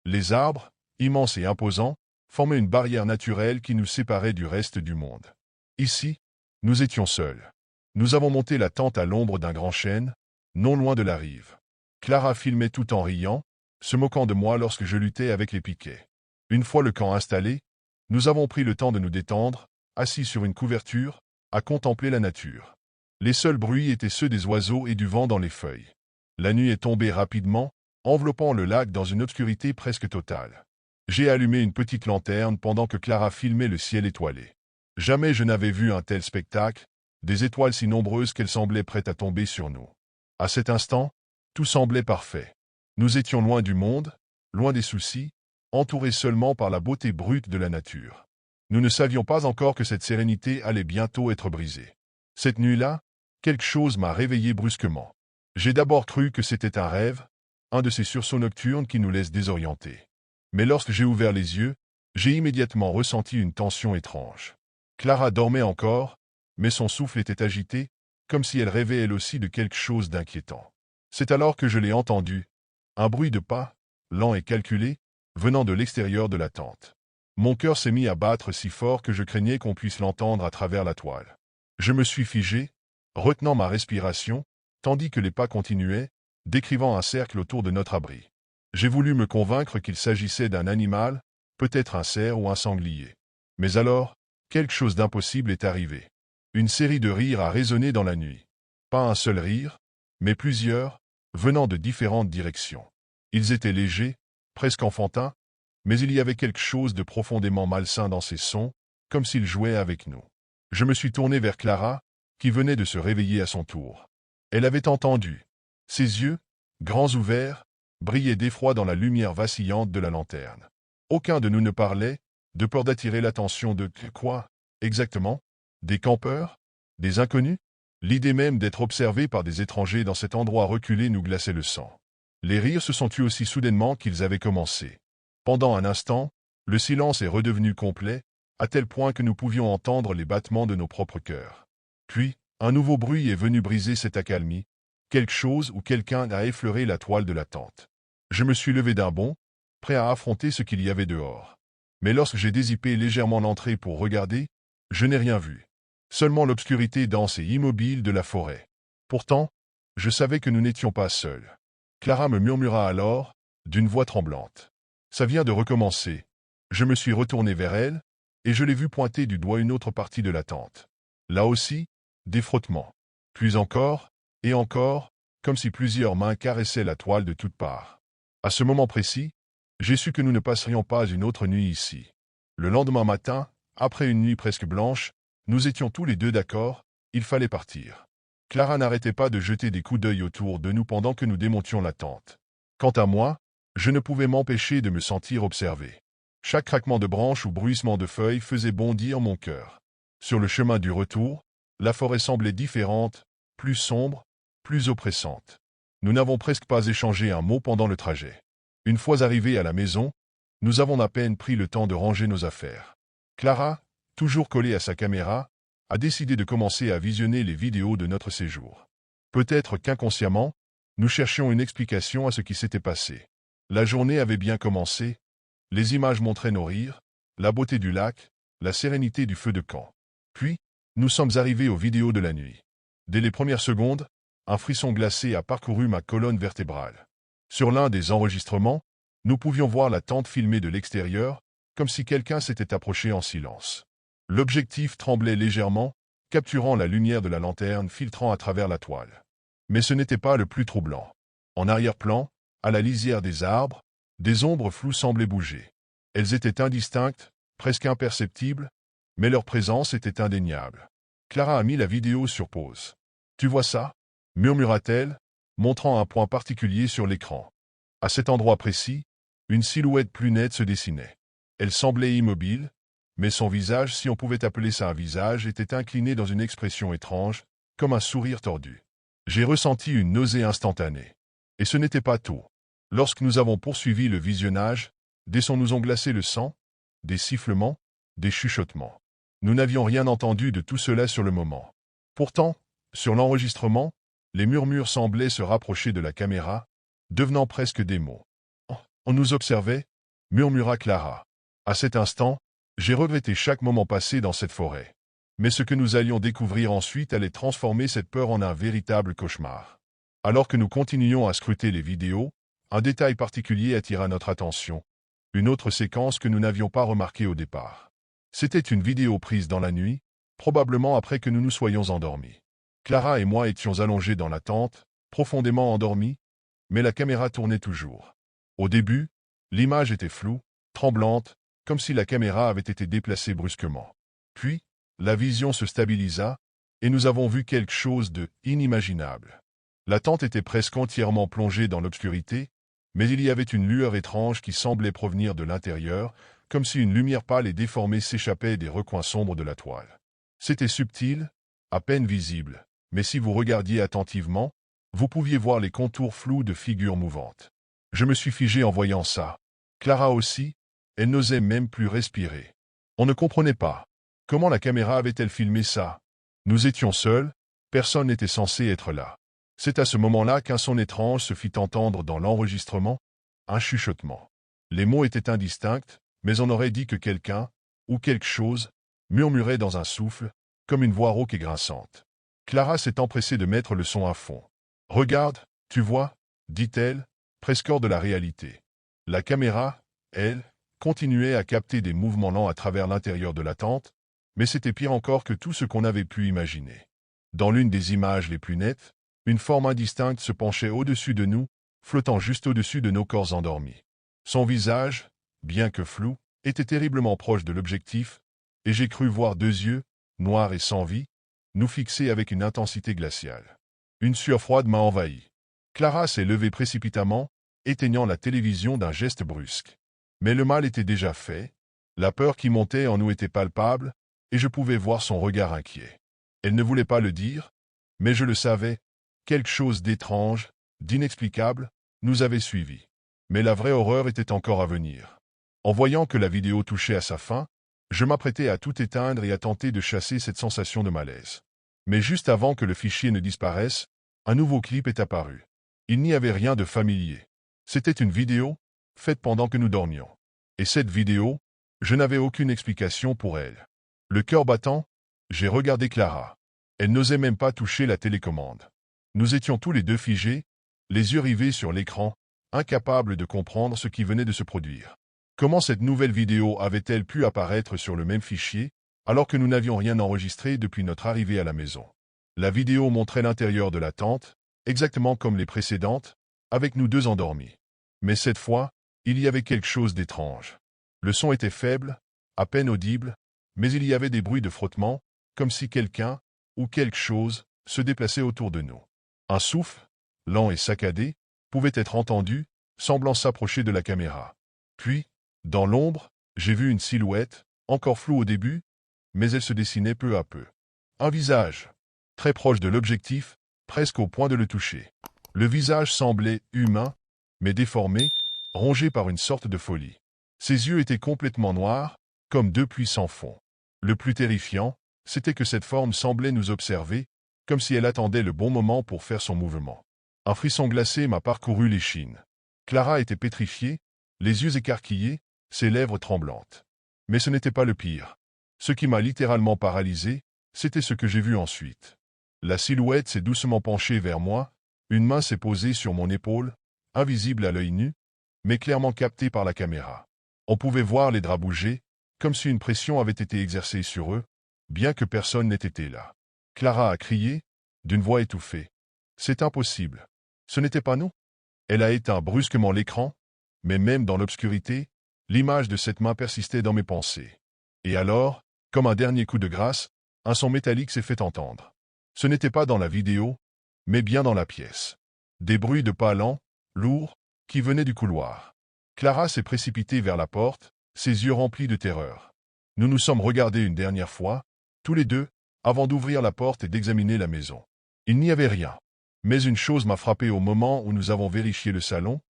Speaker 1: Les arbres, immenses et imposants, formaient une barrière naturelle qui nous séparait du reste du monde. Ici, nous étions seuls. Nous avons monté la tente à l'ombre d'un grand chêne, non loin de la rive. Clara filmait tout en riant, se moquant de moi lorsque je luttais avec les piquets. Une fois le camp installé, nous avons pris le temps de nous détendre, assis sur une couverture, à contempler la nature. Les seuls bruits étaient ceux des oiseaux et du vent dans les feuilles. La nuit est tombée rapidement, enveloppant le lac dans une obscurité presque totale. J'ai allumé une petite lanterne pendant que Clara filmait le ciel étoilé. Jamais je n'avais vu un tel spectacle, des étoiles si nombreuses qu'elles semblaient prêtes à tomber sur nous. À cet instant, tout semblait parfait. Nous étions loin du monde, loin des soucis, entourés seulement par la beauté brute de la nature. Nous ne savions pas encore que cette sérénité allait bientôt être brisée. Cette nuit-là, quelque chose m'a réveillé brusquement. J'ai d'abord cru que c'était un rêve, un de ces sursauts nocturnes qui nous laissent désorientés. Mais lorsque j'ai ouvert les yeux, j'ai immédiatement ressenti une tension étrange. Clara dormait encore, mais son souffle était agité, comme si elle rêvait elle aussi de quelque chose d'inquiétant. C'est alors que je l'ai entendu, un bruit de pas, lent et calculé, venant de l'extérieur de la tente. Mon cœur s'est mis à battre si fort que je craignais qu'on puisse l'entendre à travers la toile. Je me suis figé, retenant ma respiration, tandis que les pas continuaient, décrivant un cercle autour de notre abri. J'ai voulu me convaincre qu'il s'agissait d'un animal, peut-être un cerf ou un sanglier. Mais alors, quelque chose d'impossible est arrivé. Une série de rires a résonné dans la nuit. Pas un seul rire, mais plusieurs, venant de différentes directions. Ils étaient légers, presque enfantins, mais il y avait quelque chose de profondément malsain dans ces sons, comme s'ils jouaient avec nous. Je me suis tourné vers Clara, qui venait de se réveiller à son tour. Elle avait entendu. Ses yeux, grands ouverts, brillaient d'effroi dans la lumière vacillante de la lanterne. Aucun de nous ne parlait, de peur d'attirer l'attention de quoi, exactement? Des campeurs? Des inconnus? L'idée même d'être observé par des étrangers dans cet endroit reculé nous glaçait le sang. Les rires se sont tus aussi soudainement qu'ils avaient commencé. Pendant un instant, le silence est redevenu complet, à tel point que nous pouvions entendre les battements de nos propres cœurs. Puis, un nouveau bruit est venu briser cette accalmie, quelque chose ou quelqu'un a effleuré la toile de la tente. Je me suis levé d'un bond, prêt à affronter ce qu'il y avait dehors. Mais lorsque j'ai dézippé légèrement l'entrée pour regarder, je n'ai rien vu. Seulement l'obscurité dense et immobile de la forêt. Pourtant, je savais que nous n'étions pas seuls. Clara me murmura alors, d'une voix tremblante. Ça vient de recommencer. Je me suis retourné vers elle, et je l'ai vu pointer du doigt une autre partie de la tente. Là aussi, des frottements. Puis encore, et encore, comme si plusieurs mains caressaient la toile de toutes parts. À ce moment précis, j'ai su que nous ne passerions pas une autre nuit ici. Le lendemain matin, après une nuit presque blanche, nous étions tous les deux d'accord, il fallait partir. Clara n'arrêtait pas de jeter des coups d'œil autour de nous pendant que nous démontions la tente. Quant à moi, je ne pouvais m'empêcher de me sentir observé. Chaque craquement de branches ou bruissement de feuilles faisait bondir mon cœur. Sur le chemin du retour, la forêt semblait différente, plus sombre, plus oppressante. Nous n'avons presque pas échangé un mot pendant le trajet. Une fois arrivés à la maison, nous avons à peine pris le temps de ranger nos affaires. Clara, toujours collée à sa caméra, a décidé de commencer à visionner les vidéos de notre séjour. Peut-être qu'inconsciemment, nous cherchions une explication à ce qui s'était passé. La journée avait bien commencé, les images montraient nos rires, la beauté du lac, la sérénité du feu de camp. Puis, nous sommes arrivés aux vidéos de la nuit. Dès les premières secondes, un frisson glacé a parcouru ma colonne vertébrale. Sur l'un des enregistrements, nous pouvions voir la tente filmée de l'extérieur, comme si quelqu'un s'était approché en silence. L'objectif tremblait légèrement, capturant la lumière de la lanterne filtrant à travers la toile. Mais ce n'était pas le plus troublant. En arrière-plan, à la lisière des arbres, des ombres floues semblaient bouger. Elles étaient indistinctes, presque imperceptibles, mais leur présence était indéniable. Clara a mis la vidéo sur pause. « Tu vois ça ?» murmura-t-elle, montrant un point particulier sur l'écran. À cet endroit précis, une silhouette plus nette se dessinait. Elle semblait immobile, mais son visage, si on pouvait appeler ça un visage, était incliné dans une expression étrange, comme un sourire tordu. J'ai ressenti une nausée instantanée. Et ce n'était pas tout. Lorsque nous avons poursuivi le visionnage, des sons nous ont glacé le sang, des sifflements, des chuchotements. Nous n'avions rien entendu de tout cela sur le moment. Pourtant, sur l'enregistrement, les murmures semblaient se rapprocher de la caméra, devenant presque des mots. « On nous observait ?» murmura Clara. À cet instant, j'ai regretté chaque moment passé dans cette forêt. Mais ce que nous allions découvrir ensuite allait transformer cette peur en un véritable cauchemar. Alors que nous continuions à scruter les vidéos, un détail particulier attira notre attention. Une autre séquence que nous n'avions pas remarquée au départ. C'était une vidéo prise dans la nuit, probablement après que nous nous soyons endormis. Clara et moi étions allongés dans la tente, profondément endormis, mais la caméra tournait toujours. Au début, l'image était floue, tremblante, comme si la caméra avait été déplacée brusquement. Puis, la vision se stabilisa, et nous avons vu quelque chose de inimaginable. La tente était presque entièrement plongée dans l'obscurité, mais il y avait une lueur étrange qui semblait provenir de l'intérieur, comme si une lumière pâle et déformée s'échappait des recoins sombres de la toile. C'était subtil, à peine visible, mais si vous regardiez attentivement, vous pouviez voir les contours flous de figures mouvantes. Je me suis figé en voyant ça. Clara aussi, elle n'osait même plus respirer. On ne comprenait pas. Comment la caméra avait-elle filmé ça? Nous étions seuls, personne n'était censé être là. C'est à ce moment-là qu'un son étrange se fit entendre dans l'enregistrement, un chuchotement. Les mots étaient indistincts, mais on aurait dit que quelqu'un, ou quelque chose, murmurait dans un souffle, comme une voix rauque et grinçante. Clara s'est empressée de mettre le son à fond. « Regarde, tu vois ?» dit-elle, presque hors de la réalité. La caméra, elle, continuait à capter des mouvements lents à travers l'intérieur de la tente, mais c'était pire encore que tout ce qu'on avait pu imaginer. Dans l'une des images les plus nettes, une forme indistincte se penchait au-dessus de nous, flottant juste au-dessus de nos corps endormis. Son visage, bien que flou, était terriblement proche de l'objectif, et j'ai cru voir deux yeux, noirs et sans vie, nous fixer avec une intensité glaciale. Une sueur froide m'a envahi. Clara s'est levée précipitamment, éteignant la télévision d'un geste brusque. Mais le mal était déjà fait, la peur qui montait en nous était palpable, et je pouvais voir son regard inquiet. Elle ne voulait pas le dire, mais je le savais, quelque chose d'étrange, d'inexplicable, nous avait suivis. Mais la vraie horreur était encore à venir. En voyant que la vidéo touchait à sa fin, je m'apprêtais à tout éteindre et à tenter de chasser cette sensation de malaise. Mais juste avant que le fichier ne disparaisse, un nouveau clip est apparu. Il n'y avait rien de familier. C'était une vidéo, faite pendant que nous dormions. Et cette vidéo, je n'avais aucune explication pour elle. Le cœur battant, j'ai regardé Clara. Elle n'osait même pas toucher la télécommande. Nous étions tous les deux figés, les yeux rivés sur l'écran, incapables de comprendre ce qui venait de se produire. Comment cette nouvelle vidéo avait-elle pu apparaître sur le même fichier, alors que nous n'avions rien enregistré depuis notre arrivée à la maison? La vidéo montrait l'intérieur de la tente, exactement comme les précédentes, avec nous deux endormis. Mais cette fois, il y avait quelque chose d'étrange. Le son était faible, à peine audible, mais il y avait des bruits de frottement, comme si quelqu'un, ou quelque chose, se déplaçait autour de nous. Un souffle, lent et saccadé, pouvait être entendu, semblant s'approcher de la caméra. Puis, dans l'ombre, j'ai vu une silhouette, encore floue au début, mais elle se dessinait peu à peu. Un visage, très proche de l'objectif, presque au point de le toucher. Le visage semblait humain, mais déformé, rongé par une sorte de folie. Ses yeux étaient complètement noirs, comme deux puits sans fond. Le plus terrifiant, c'était que cette forme semblait nous observer, comme si elle attendait le bon moment pour faire son mouvement. Un frisson glacé m'a parcouru l'échine. Clara était pétrifiée, les yeux écarquillés, ses lèvres tremblantes. Mais ce n'était pas le pire. Ce qui m'a littéralement paralysé, c'était ce que j'ai vu ensuite. La silhouette s'est doucement penchée vers moi, une main s'est posée sur mon épaule, invisible à l'œil nu, mais clairement captée par la caméra. On pouvait voir les draps bouger, comme si une pression avait été exercée sur eux, bien que personne n'ait été là. Clara a crié, d'une voix étouffée. « C'est impossible. Ce n'était pas nous ?» Elle a éteint brusquement l'écran, mais même dans l'obscurité, l'image de cette main persistait dans mes pensées. Et alors, comme un dernier coup de grâce, un son métallique s'est fait entendre. Ce n'était pas dans la vidéo, mais bien dans la pièce. Des bruits de pas lents, lourds, qui venaient du couloir. Clara s'est précipitée vers la porte, ses yeux remplis de terreur. Nous nous sommes regardés une dernière fois, tous les deux, avant d'ouvrir la porte et d'examiner la maison. Il n'y avait rien. Mais une chose m'a frappé au moment où nous avons vérifié le salon.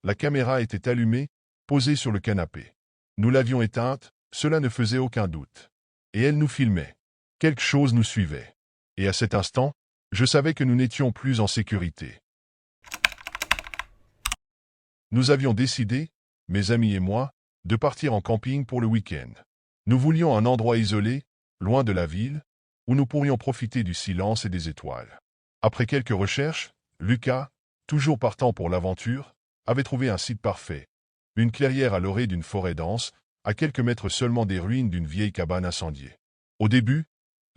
Speaker 1: La caméra était allumée, posée sur le canapé. Nous l'avions éteinte, cela ne faisait aucun doute. Et elle nous filmait. Quelque chose nous suivait. Et à cet instant, je savais que nous n'étions plus en sécurité. Nous avions décidé, mes amis et moi, de partir en camping pour le week-end. Nous voulions un endroit isolé, loin de la ville, où nous pourrions profiter du silence et des étoiles. Après quelques recherches, Lucas, toujours partant pour l'aventure, avait trouvé un site parfait. Une clairière à l'orée d'une forêt dense, à quelques mètres seulement des ruines d'une vieille cabane incendiée. Au début,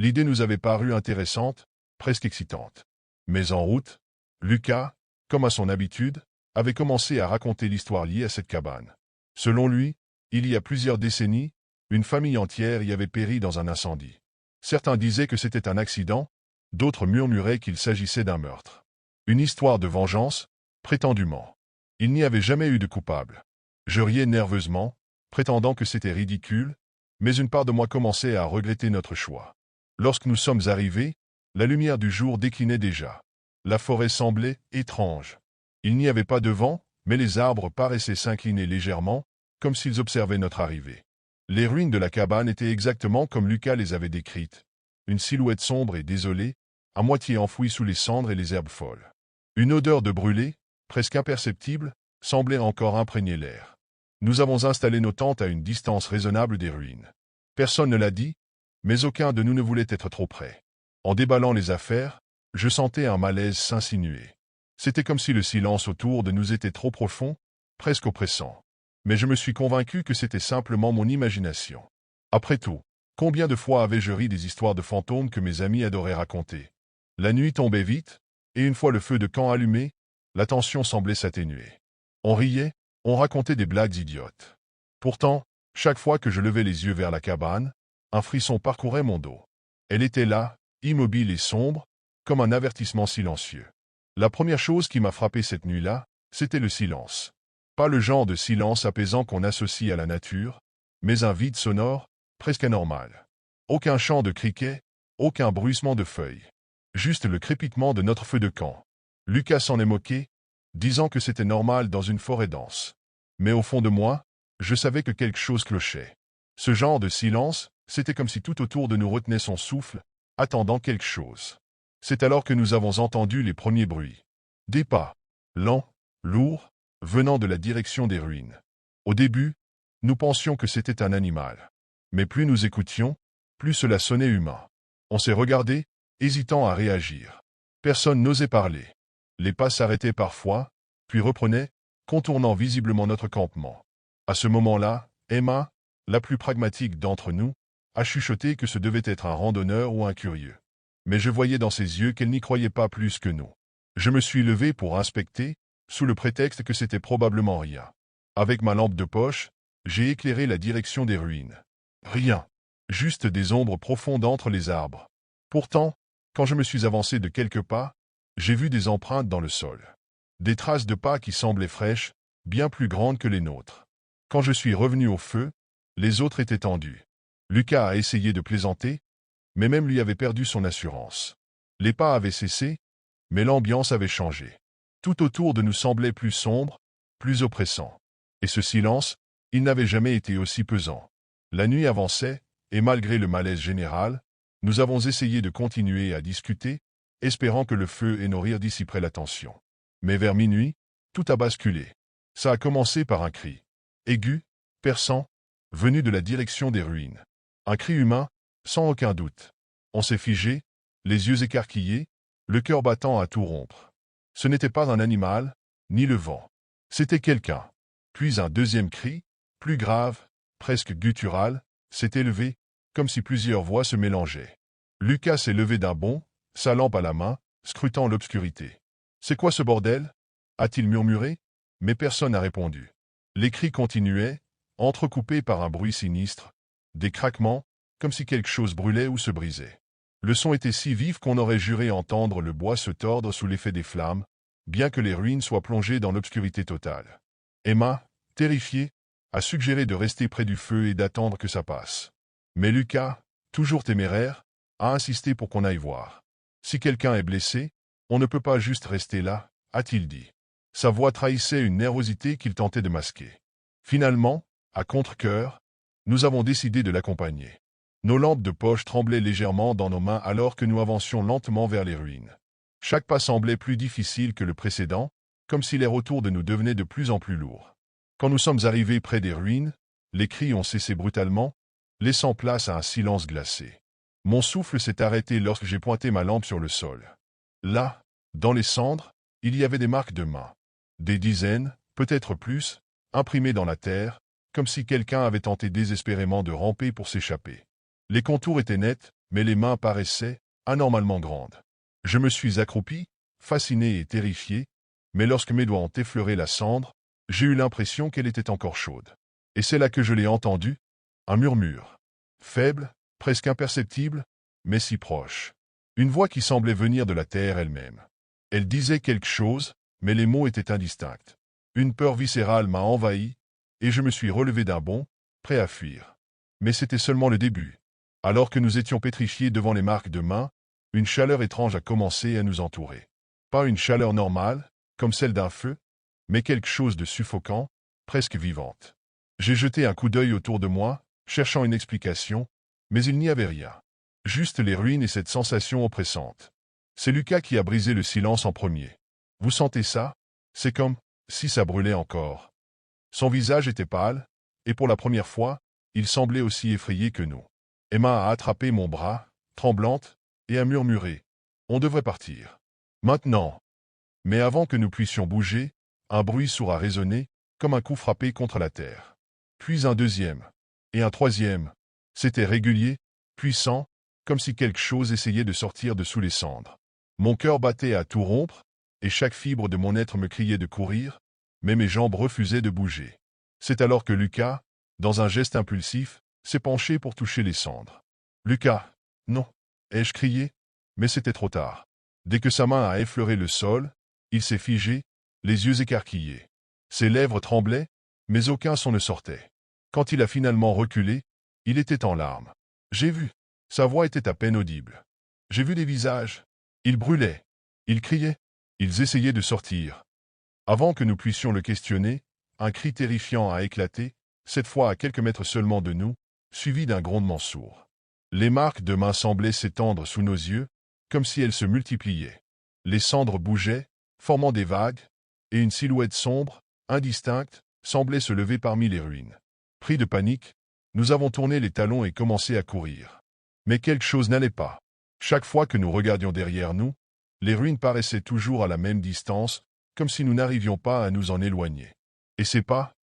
Speaker 1: l'idée nous avait paru intéressante, presque excitante. Mais en route, Lucas, comme à son habitude, avait commencé à raconter l'histoire liée à cette cabane. Selon lui, il y a plusieurs décennies, une famille entière y avait péri dans un incendie. Certains disaient que c'était un accident, d'autres murmuraient qu'il s'agissait d'un meurtre. Une histoire de vengeance, prétendument. Il n'y avait jamais eu de coupable. Je riais nerveusement, prétendant que c'était ridicule, mais une part de moi commençait à regretter notre choix. Lorsque nous sommes arrivés, la lumière du jour déclinait déjà. La forêt semblait étrange. Il n'y avait pas de vent, mais les arbres paraissaient s'incliner légèrement, comme s'ils observaient notre arrivée. Les ruines de la cabane étaient exactement comme Lucas les avait décrites. Une silhouette sombre et désolée, à moitié enfouie sous les cendres et les herbes folles. Une odeur de brûlé, presque imperceptible, semblait encore imprégner l'air. Nous avons installé nos tentes à une distance raisonnable des ruines. Personne ne l'a dit, mais aucun de nous ne voulait être trop près. En déballant les affaires, je sentais un malaise s'insinuer. C'était comme si le silence autour de nous était trop profond, presque oppressant. Mais je me suis convaincu que c'était simplement mon imagination. Après tout, combien de fois avais-je ri des histoires de fantômes que mes amis adoraient raconter? La nuit tombait vite, et une fois le feu de camp allumé, la tension semblait s'atténuer. On riait, on racontait des blagues idiotes. Pourtant, chaque fois que je levais les yeux vers la cabane, un frisson parcourait mon dos. Elle était là, immobile et sombre, comme un avertissement silencieux. La première chose qui m'a frappé cette nuit-là, c'était le silence. Pas le genre de silence apaisant qu'on associe à la nature, mais un vide sonore, presque anormal. Aucun chant de criquet, aucun bruissement de feuilles. Juste le crépitement de notre feu de camp. Lucas s'en est moqué, disant que c'était normal dans une forêt dense. Mais au fond de moi, je savais que quelque chose clochait. Ce genre de silence, c'était comme si tout autour de nous retenait son souffle, attendant quelque chose. C'est alors que nous avons entendu les premiers bruits. Des pas, lents, lourds, venant de la direction des ruines. Au début, nous pensions que c'était un animal. Mais plus nous écoutions, plus cela sonnait humain. On s'est regardé, hésitant à réagir. Personne n'osait parler. Les pas s'arrêtaient parfois, puis reprenaient, contournant visiblement notre campement. À ce moment-là, Emma, la plus pragmatique d'entre nous, a chuchoté que ce devait être un randonneur ou un curieux. Mais je voyais dans ses yeux qu'elle n'y croyait pas plus que nous. Je me suis levé pour inspecter, sous le prétexte que c'était probablement rien. Avec ma lampe de poche, j'ai éclairé la direction des ruines. Rien. Juste des ombres profondes entre les arbres. Pourtant, quand je me suis avancé de quelques pas, j'ai vu des empreintes dans le sol. Des traces de pas qui semblaient fraîches, bien plus grandes que les nôtres. Quand je suis revenu au feu, les autres étaient tendus. Lucas a essayé de plaisanter, mais même lui avait perdu son assurance. Les pas avaient cessé, mais l'ambiance avait changé. Tout autour de nous semblait plus sombre, plus oppressant. Et ce silence, il n'avait jamais été aussi pesant. La nuit avançait, et malgré le malaise général, nous avons essayé de continuer à discuter, espérant que le feu et nos rires dissiperaient la tension. Mais vers minuit, tout a basculé. Ça a commencé par un cri, aigu, perçant, venu de la direction des ruines. Un cri humain, sans aucun doute. On s'est figé, les yeux écarquillés, le cœur battant à tout rompre. Ce n'était pas un animal, ni le vent. C'était quelqu'un. Puis un deuxième cri, plus grave, presque guttural, s'est élevé, comme si plusieurs voix se mélangeaient. Lucas s'est levé d'un bond, sa lampe à la main, scrutant l'obscurité. « C'est quoi ce bordel » a-t-il murmuré, mais personne n'a répondu. Les cris continuaient, entrecoupés par un bruit sinistre, des craquements, comme si quelque chose brûlait ou se brisait. Le son était si vif qu'on aurait juré entendre le bois se tordre sous l'effet des flammes, bien que les ruines soient plongées dans l'obscurité totale. Emma, terrifiée, a suggéré de rester près du feu et d'attendre que ça passe. Mais Lucas, toujours téméraire, a insisté pour qu'on aille voir. Si quelqu'un est blessé, on ne peut pas juste rester là, a-t-il dit. Sa voix trahissait une nervosité qu'il tentait de masquer. Finalement, à contre-cœur, nous avons décidé de l'accompagner. Nos lampes de poche tremblaient légèrement dans nos mains alors que nous avancions lentement vers les ruines. Chaque pas semblait plus difficile que le précédent, comme si l'air autour de nous devenait de plus en plus lourd. Quand nous sommes arrivés près des ruines, les cris ont cessé brutalement, laissant place à un silence glacé. Mon souffle s'est arrêté lorsque j'ai pointé ma lampe sur le sol. Là, dans les cendres, il y avait des marques de mains. Des dizaines, peut-être plus, imprimées dans la terre, comme si quelqu'un avait tenté désespérément de ramper pour s'échapper. Les contours étaient nets, mais les mains paraissaient anormalement grandes. Je me suis accroupi, fasciné et terrifié, mais lorsque mes doigts ont effleuré la cendre, j'ai eu l'impression qu'elle était encore chaude. Et c'est là que je l'ai entendu, un murmure. Faible, presque imperceptible, mais si proche. Une voix qui semblait venir de la terre elle-même. Elle disait quelque chose, mais les mots étaient indistincts. Une peur viscérale m'a envahi, et je me suis relevé d'un bond, prêt à fuir. Mais c'était seulement le début. Alors que nous étions pétrifiés devant les marques de main, une chaleur étrange a commencé à nous entourer. Pas une chaleur normale, comme celle d'un feu, mais quelque chose de suffocant, presque vivante. J'ai jeté un coup d'œil autour de moi, cherchant une explication, mais il n'y avait rien. Juste les ruines et cette sensation oppressante. C'est Lucas qui a brisé le silence en premier. Vous sentez ça? C'est comme si ça brûlait encore. Son visage était pâle, et pour la première fois, il semblait aussi effrayé que nous. Emma a attrapé mon bras, tremblante, et a murmuré. On devrait partir. Maintenant. Mais avant que nous puissions bouger, un bruit sourd a résonné, comme un coup frappé contre la terre. Puis un deuxième. Et un troisième. C'était régulier, puissant, comme si quelque chose essayait de sortir de sous les cendres. Mon cœur battait à tout rompre, et chaque fibre de mon être me criait de courir, mais mes jambes refusaient de bouger. C'est alors que Lucas, dans un geste impulsif, s'est penché pour toucher les cendres. « Lucas, non !» ai-je crié, mais c'était trop tard. Dès que sa main a effleuré le sol, il s'est figé, les yeux écarquillés. Ses lèvres tremblaient, mais aucun son ne sortait. Quand il a finalement reculé, il était en larmes. J'ai vu. Sa voix était à peine audible. J'ai vu des visages. Ils brûlaient. Ils criaient. Ils essayaient de sortir. Avant que nous puissions le questionner, un cri terrifiant a éclaté, cette fois à quelques mètres seulement de nous, suivi d'un grondement sourd. Les marques de mains semblaient s'étendre sous nos yeux, comme si elles se multipliaient. Les cendres bougeaient, formant des vagues, et une silhouette sombre, indistincte, semblait se lever parmi les ruines. Pris de panique, nous avons tourné les talons et commencé à courir. Mais quelque chose n'allait pas. Chaque fois que nous regardions derrière nous, les ruines paraissaient toujours à la même distance, comme si nous n'arrivions pas à nous en éloigner. Et ces pas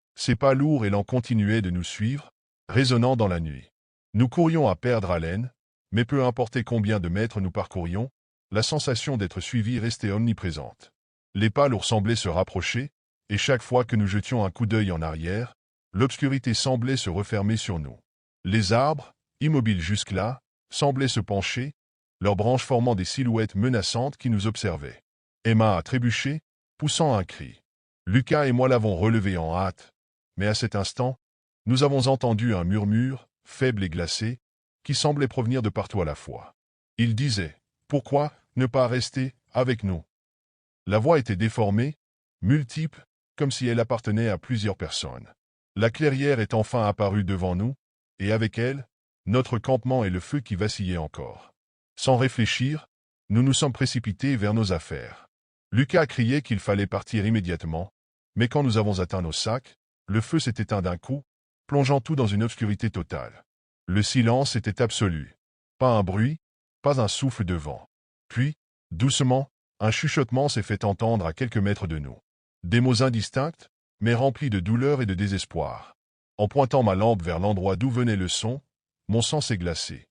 Speaker 1: lourds et lents continuaient de nous suivre, résonnant dans la nuit. Nous courions à perdre haleine, mais peu importait combien de mètres nous parcourions, la sensation d'être suivis restait omniprésente. Les pas lourds semblaient se rapprocher, et chaque fois que nous jetions un coup d'œil en arrière, l'obscurité semblait se refermer sur nous. Les arbres, immobiles jusque-là, semblaient se pencher, leurs branches formant des silhouettes menaçantes qui nous observaient. Emma a trébuché, poussant un cri. Lucas et moi l'avons relevé en hâte, mais à cet instant, nous avons entendu un murmure, faible et glacé, qui semblait provenir de partout à la fois. Il disait « Pourquoi ne pas rester avec nous ?» La voix était déformée, multiple, comme si elle appartenait à plusieurs personnes. La clairière est enfin apparue devant nous, et avec elle, notre campement et le feu qui vacillait encore. Sans réfléchir, nous nous sommes précipités vers nos affaires. Lucas criait qu'il fallait partir immédiatement, mais quand nous avons atteint nos sacs, le feu s'est éteint d'un coup, plongeant tout dans une obscurité totale. Le silence était absolu. Pas un bruit, pas un souffle de vent. Puis, doucement, un chuchotement s'est fait entendre à quelques mètres de nous. Des mots indistincts, mais remplis de douleur et de désespoir. En pointant ma lampe vers l'endroit d'où venait le son, mon sang s'est glacé.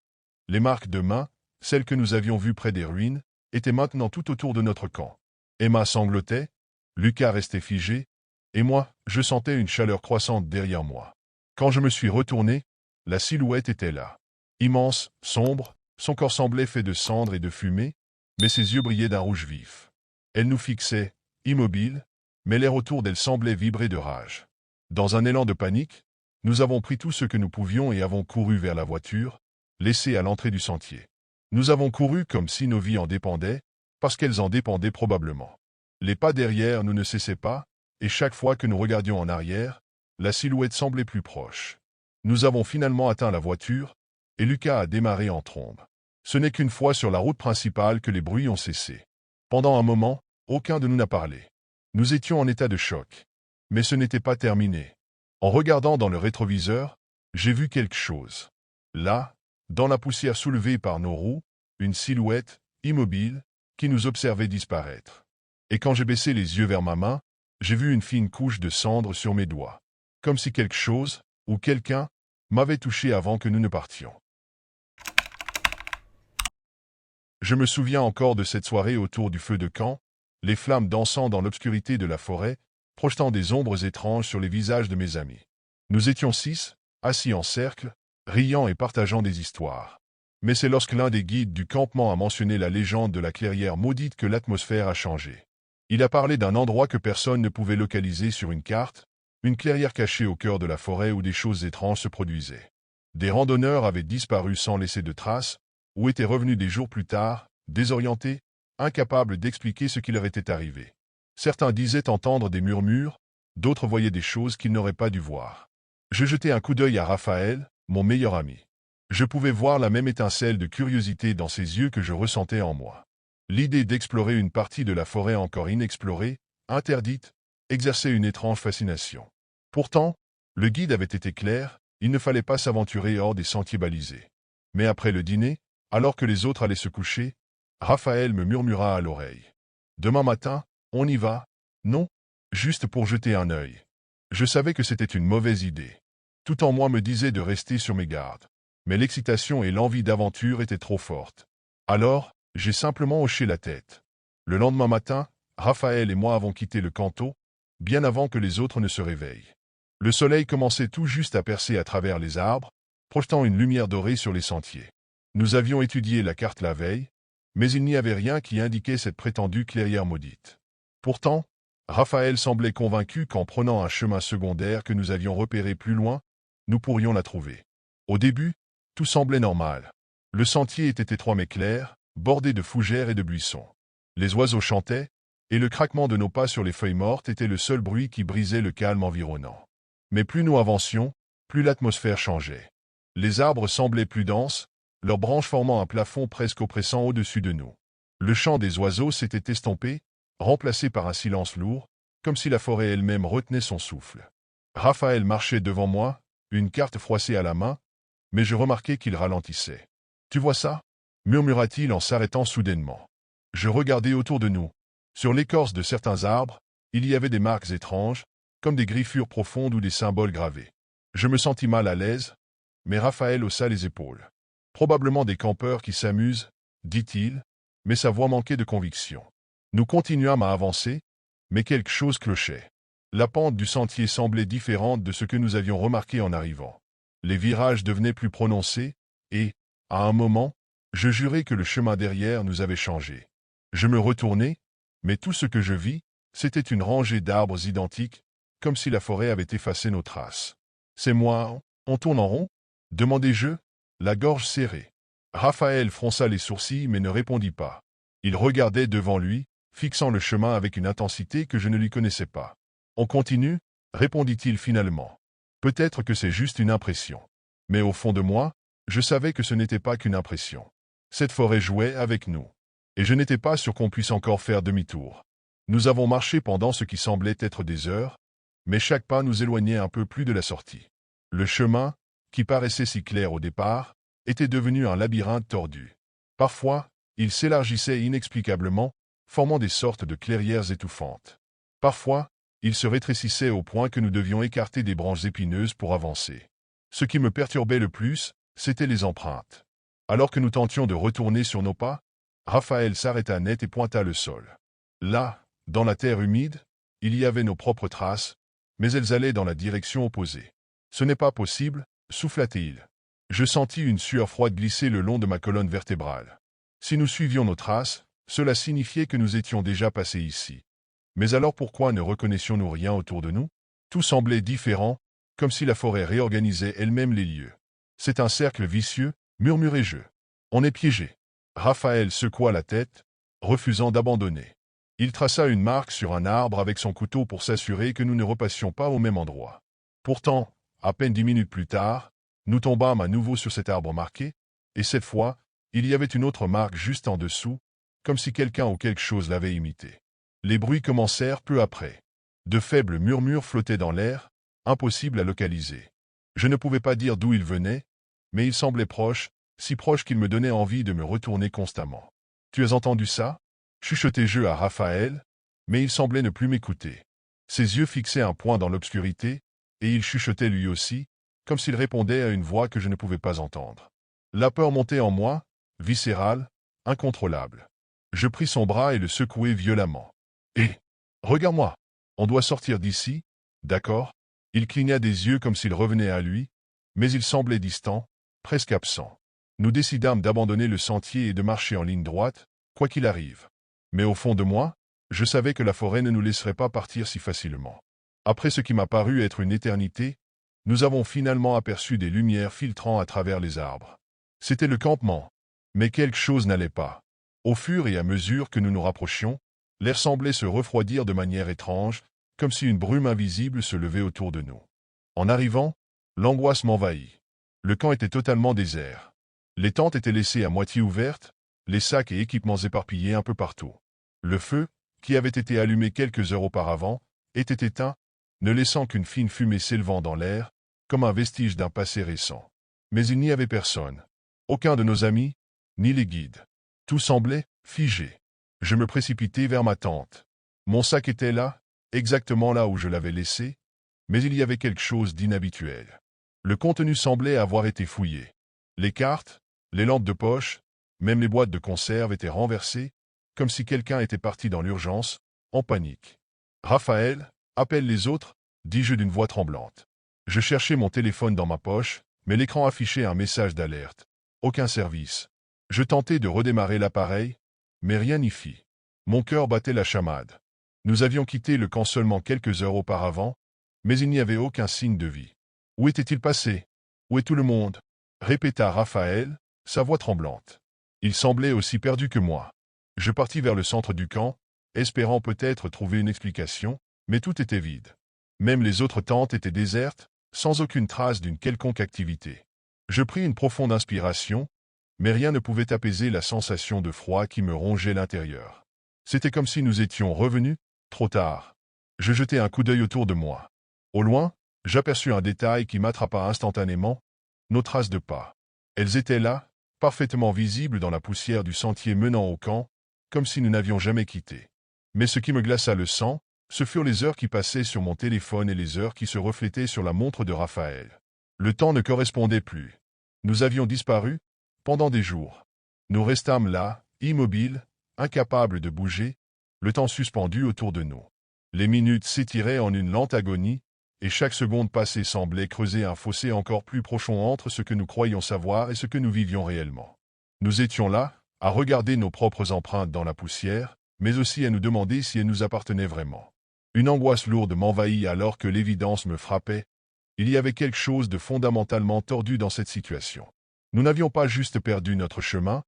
Speaker 1: Les marques de mains, celles que nous avions vues près des ruines, étaient maintenant tout autour de notre camp. Emma sanglotait, Lucas restait figé, et moi, je sentais une chaleur croissante derrière moi. Quand je me suis retourné, la silhouette était là. Immense, sombre, son corps semblait fait de cendres et de fumée, mais ses yeux brillaient d'un rouge vif. Elle nous fixait, immobile, mais l'air autour d'elle semblait vibrer de rage. Dans un élan de panique, nous avons pris tout ce que nous pouvions et avons couru vers la voiture, laissée à l'entrée du sentier. Nous avons couru comme si nos vies en dépendaient, parce qu'elles en dépendaient probablement. Les pas derrière nous ne cessaient pas, et chaque fois que nous regardions en arrière, la silhouette semblait plus proche. Nous avons finalement atteint la voiture, et Lucas a démarré en trombe. Ce n'est qu'une fois sur la route principale que les bruits ont cessé. Pendant un moment, aucun de nous n'a parlé. Nous étions en état de choc. Mais ce n'était pas terminé. En regardant dans le rétroviseur, j'ai vu quelque chose. Là, dans la poussière soulevée par nos roues, une silhouette, immobile, qui nous observait disparaître. Et quand j'ai baissé les yeux vers ma main, j'ai vu une fine couche de cendres sur mes doigts. Comme si quelque chose, ou quelqu'un, m'avait touché avant que nous ne partions. Je me souviens encore de cette soirée autour du feu de camp, les flammes dansant dans l'obscurité de la forêt, projetant des ombres étranges sur les visages de mes amis. Nous étions 6, assis en cercle, riant et partageant des histoires. Mais c'est lorsque l'un des guides du campement a mentionné la légende de la clairière maudite que l'atmosphère a changé. Il a parlé d'un endroit que personne ne pouvait localiser sur une carte, une clairière cachée au cœur de la forêt où des choses étranges se produisaient. Des randonneurs avaient disparu sans laisser de traces, ou étaient revenus des jours plus tard, désorientés, incapables d'expliquer ce qui leur était arrivé. Certains disaient entendre des murmures, d'autres voyaient des choses qu'ils n'auraient pas dû voir. Je jetai un coup d'œil à Raphaël, mon meilleur ami. Je pouvais voir la même étincelle de curiosité dans ses yeux que je ressentais en moi. L'idée d'explorer une partie de la forêt encore inexplorée, interdite, exerçait une étrange fascination. Pourtant, le guide avait été clair, il ne fallait pas s'aventurer hors des sentiers balisés. Mais après le dîner, alors que les autres allaient se coucher, Raphaël me murmura à l'oreille. « Demain matin, on y va? Non, juste pour jeter un œil. » Je savais que c'était une mauvaise idée. Tout en moi me disait de rester sur mes gardes. Mais l'excitation et l'envie d'aventure étaient trop fortes. Alors, j'ai simplement hoché la tête. Le lendemain matin, Raphaël et moi avons quitté le canto, bien avant que les autres ne se réveillent. Le soleil commençait tout juste à percer à travers les arbres, projetant une lumière dorée sur les sentiers. Nous avions étudié la carte la veille, mais il n'y avait rien qui indiquait cette prétendue clairière maudite. Pourtant, Raphaël semblait convaincu qu'en prenant un chemin secondaire que nous avions repéré plus loin, nous pourrions la trouver. Au début, tout semblait normal. Le sentier était étroit mais clair, bordé de fougères et de buissons. Les oiseaux chantaient, et le craquement de nos pas sur les feuilles mortes était le seul bruit qui brisait le calme environnant. Mais plus nous avancions, plus l'atmosphère changeait. Les arbres semblaient plus denses, leurs branches formant un plafond presque oppressant au-dessus de nous. Le chant des oiseaux s'était estompé, remplacé par un silence lourd, comme si la forêt elle-même retenait son souffle. Raphaël marchait devant moi, une carte froissée à la main, mais je remarquai qu'il ralentissait. « Tu vois ça » murmura-t-il en s'arrêtant soudainement. Je regardai autour de nous. Sur l'écorce de certains arbres, il y avait des marques étranges, comme des griffures profondes ou des symboles gravés. Je me sentis mal à l'aise, mais Raphaël haussa les épaules. « Probablement des campeurs qui s'amusent, dit-il, mais sa voix manquait de conviction. Nous continuâmes à avancer, mais quelque chose clochait. La pente du sentier semblait différente de ce que nous avions remarqué en arrivant. Les virages devenaient plus prononcés, et, à un moment, je jurai que le chemin derrière nous avait changé. Je me retournai, mais tout ce que je vis, c'était une rangée d'arbres identiques, comme si la forêt avait effacé nos traces. « C'est moi, on tourne en rond » demandai-je, la gorge serrée. Raphaël fronça les sourcils mais ne répondit pas. Il regardait devant lui, fixant le chemin avec une intensité que je ne lui connaissais pas. « On continue » répondit-il finalement. « Peut-être que c'est juste une impression. » Mais au fond de moi, je savais que ce n'était pas qu'une impression. Cette forêt jouait avec nous. Et je n'étais pas sûr qu'on puisse encore faire demi-tour. Nous avons marché pendant ce qui semblait être des heures, mais chaque pas nous éloignait un peu plus de la sortie. Le chemin, qui paraissait si clair au départ, était devenu un labyrinthe tordu. Parfois, il s'élargissait inexplicablement, formant des sortes de clairières étouffantes. Parfois, il se rétrécissait au point que nous devions écarter des branches épineuses pour avancer. Ce qui me perturbait le plus, c'étaient les empreintes. Alors que nous tentions de retourner sur nos pas, Raphaël s'arrêta net et pointa le sol. Là, dans la terre humide, il y avait nos propres traces, mais elles allaient dans la direction opposée. « Ce n'est pas possible », souffla-t-il. Je sentis une sueur froide glisser le long de ma colonne vertébrale. Si nous suivions nos traces, cela signifiait que nous étions déjà passés ici. Mais alors pourquoi ne reconnaissions-nous rien autour de nous? Tout semblait différent, comme si la forêt réorganisait elle-même les lieux. C'est un cercle vicieux, murmurai-je. On est piégé. Raphaël secoua la tête, refusant d'abandonner. Il traça une marque sur un arbre avec son couteau pour s'assurer que nous ne repassions pas au même endroit. Pourtant, à peine 10 minutes plus tard, nous tombâmes à nouveau sur cet arbre marqué, et cette fois, il y avait une autre marque juste en dessous, comme si quelqu'un ou quelque chose l'avait imité. Les bruits commencèrent peu après. De faibles murmures flottaient dans l'air, impossibles à localiser. Je ne pouvais pas dire d'où ils venaient, mais ils semblaient proches, si proches qu'ils me donnaient envie de me retourner constamment. « Tu as entendu ça » chuchotai-je à Raphaël, mais il semblait ne plus m'écouter. Ses yeux fixaient un point dans l'obscurité, et il chuchotait lui aussi, comme s'il répondait à une voix que je ne pouvais pas entendre. La peur montait en moi, viscérale, incontrôlable. Je pris son bras et le secouai violemment. « Hé, regarde-moi, on doit sortir d'ici, d'accord ?» Il cligna des yeux comme s'il revenait à lui, mais il semblait distant, presque absent. Nous décidâmes d'abandonner le sentier et de marcher en ligne droite, quoi qu'il arrive. Mais au fond de moi, je savais que la forêt ne nous laisserait pas partir si facilement. Après ce qui m'a paru être une éternité, nous avons finalement aperçu des lumières filtrant à travers les arbres. C'était le campement. Mais quelque chose n'allait pas. Au fur et à mesure que nous nous rapprochions, l'air semblait se refroidir de manière étrange, comme si une brume invisible se levait autour de nous. En arrivant, l'angoisse m'envahit. Le camp était totalement désert. Les tentes étaient laissées à moitié ouvertes, les sacs et équipements éparpillés un peu partout. Le feu, qui avait été allumé quelques heures auparavant, était éteint, ne laissant qu'une fine fumée s'élevant dans l'air, comme un vestige d'un passé récent. Mais il n'y avait personne. Aucun de nos amis, ni les guides. Tout semblait figé. Je me précipitai vers ma tente. Mon sac était là, exactement là où je l'avais laissé, mais il y avait quelque chose d'inhabituel. Le contenu semblait avoir été fouillé. Les cartes, les lampes de poche, même les boîtes de conserve étaient renversées, comme si quelqu'un était parti dans l'urgence, en panique. « Raphaël, appelle les autres » dis-je d'une voix tremblante. Je cherchais mon téléphone dans ma poche, mais l'écran affichait un message d'alerte. Aucun service. Je tentai de redémarrer l'appareil, mais rien n'y fit. Mon cœur battait la chamade. Nous avions quitté le camp seulement quelques heures auparavant, mais il n'y avait aucun signe de vie. Où était-il passé? Où est tout le monde? Répéta Raphaël, sa voix tremblante. Il semblait aussi perdu que moi. Je partis vers le centre du camp, espérant peut-être trouver une explication, mais tout était vide. Même les autres tentes étaient désertes, sans aucune trace d'une quelconque activité. Je pris une profonde inspiration, mais rien ne pouvait apaiser la sensation de froid qui me rongeait l'intérieur. C'était comme si nous étions revenus, trop tard. Je jetai un coup d'œil autour de moi. Au loin, j'aperçus un détail qui m'attrapa instantanément, nos traces de pas. Elles étaient là, parfaitement visibles dans la poussière du sentier menant au camp, comme si nous n'avions jamais quitté. Mais ce qui me glaça le sang, ce furent les heures qui passaient sur mon téléphone et les heures qui se reflétaient sur la montre de Raphaël. Le temps ne correspondait plus. Nous avions disparu, pendant des jours. Nous restâmes là, immobiles, incapables de bouger, le temps suspendu autour de nous. Les minutes s'étiraient en une lente agonie, et chaque seconde passée semblait creuser un fossé encore plus profond entre ce que nous croyions savoir et ce que nous vivions réellement. Nous étions là, à regarder nos propres empreintes dans la poussière, mais aussi à nous demander si elles nous appartenaient vraiment. Une angoisse lourde m'envahit alors que l'évidence me frappait. Il y avait quelque chose de fondamentalement tordu dans cette situation. Nous n'avions pas juste perdu notre chemin,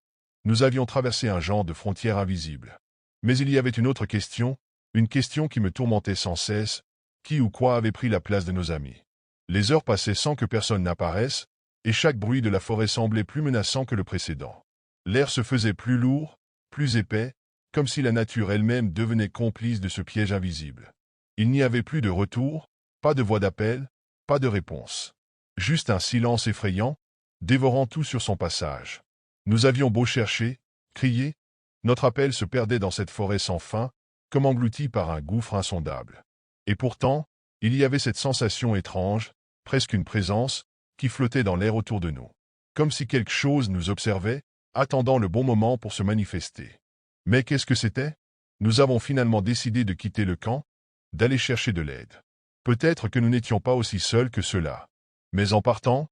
Speaker 1: nous avions traversé un genre de frontière invisible. Mais il y avait une autre question, une question qui me tourmentait sans cesse, qui ou quoi avait pris la place de nos amis. Les heures passaient sans que personne n'apparaisse, et chaque bruit de la forêt semblait plus menaçant que le précédent. L'air se faisait plus lourd, plus épais, comme si la nature elle-même devenait complice de ce piège invisible. Il n'y avait plus de retour, pas de voix d'appel, pas de réponse. Juste un silence effrayant, dévorant tout sur son passage. Nous avions beau chercher, crier, notre appel se perdait dans cette forêt sans fin, comme englouti par un gouffre insondable. Et pourtant, il y avait cette sensation étrange, presque une présence, qui flottait dans l'air autour de nous. Comme si quelque chose nous observait, attendant le bon moment pour se manifester. Mais qu'est-ce que c'était? Nous avons finalement décidé de quitter le camp, d'aller chercher de l'aide. Peut-être que nous n'étions pas aussi seuls que cela. Mais en partant,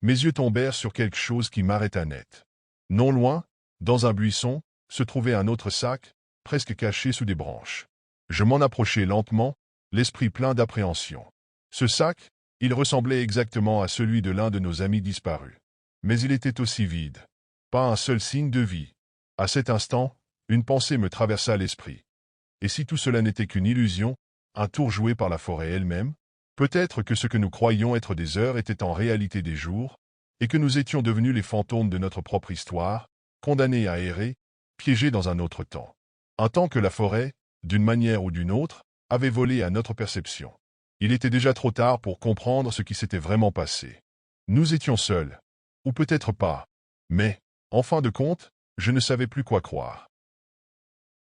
Speaker 1: mes yeux tombèrent sur quelque chose qui m'arrêta net. Non loin, dans un buisson, se trouvait un autre sac, presque caché sous des branches. Je m'en approchai lentement, l'esprit plein d'appréhension. Ce sac, il ressemblait exactement à celui de l'un de nos amis disparus. Mais il était aussi vide. Pas un seul signe de vie. À cet instant, une pensée me traversa l'esprit. Et si tout cela n'était qu'une illusion, un tour joué par la forêt elle-même? Peut-être que ce que nous croyions être des heures était en réalité des jours, et que nous étions devenus les fantômes de notre propre histoire, condamnés à errer, piégés dans un autre temps. Un temps que la forêt, d'une manière ou d'une autre, avait volé à notre perception. Il était déjà trop tard pour comprendre ce qui s'était vraiment passé. Nous étions seuls. Ou peut-être pas. Mais, en fin de compte, je ne savais plus quoi croire.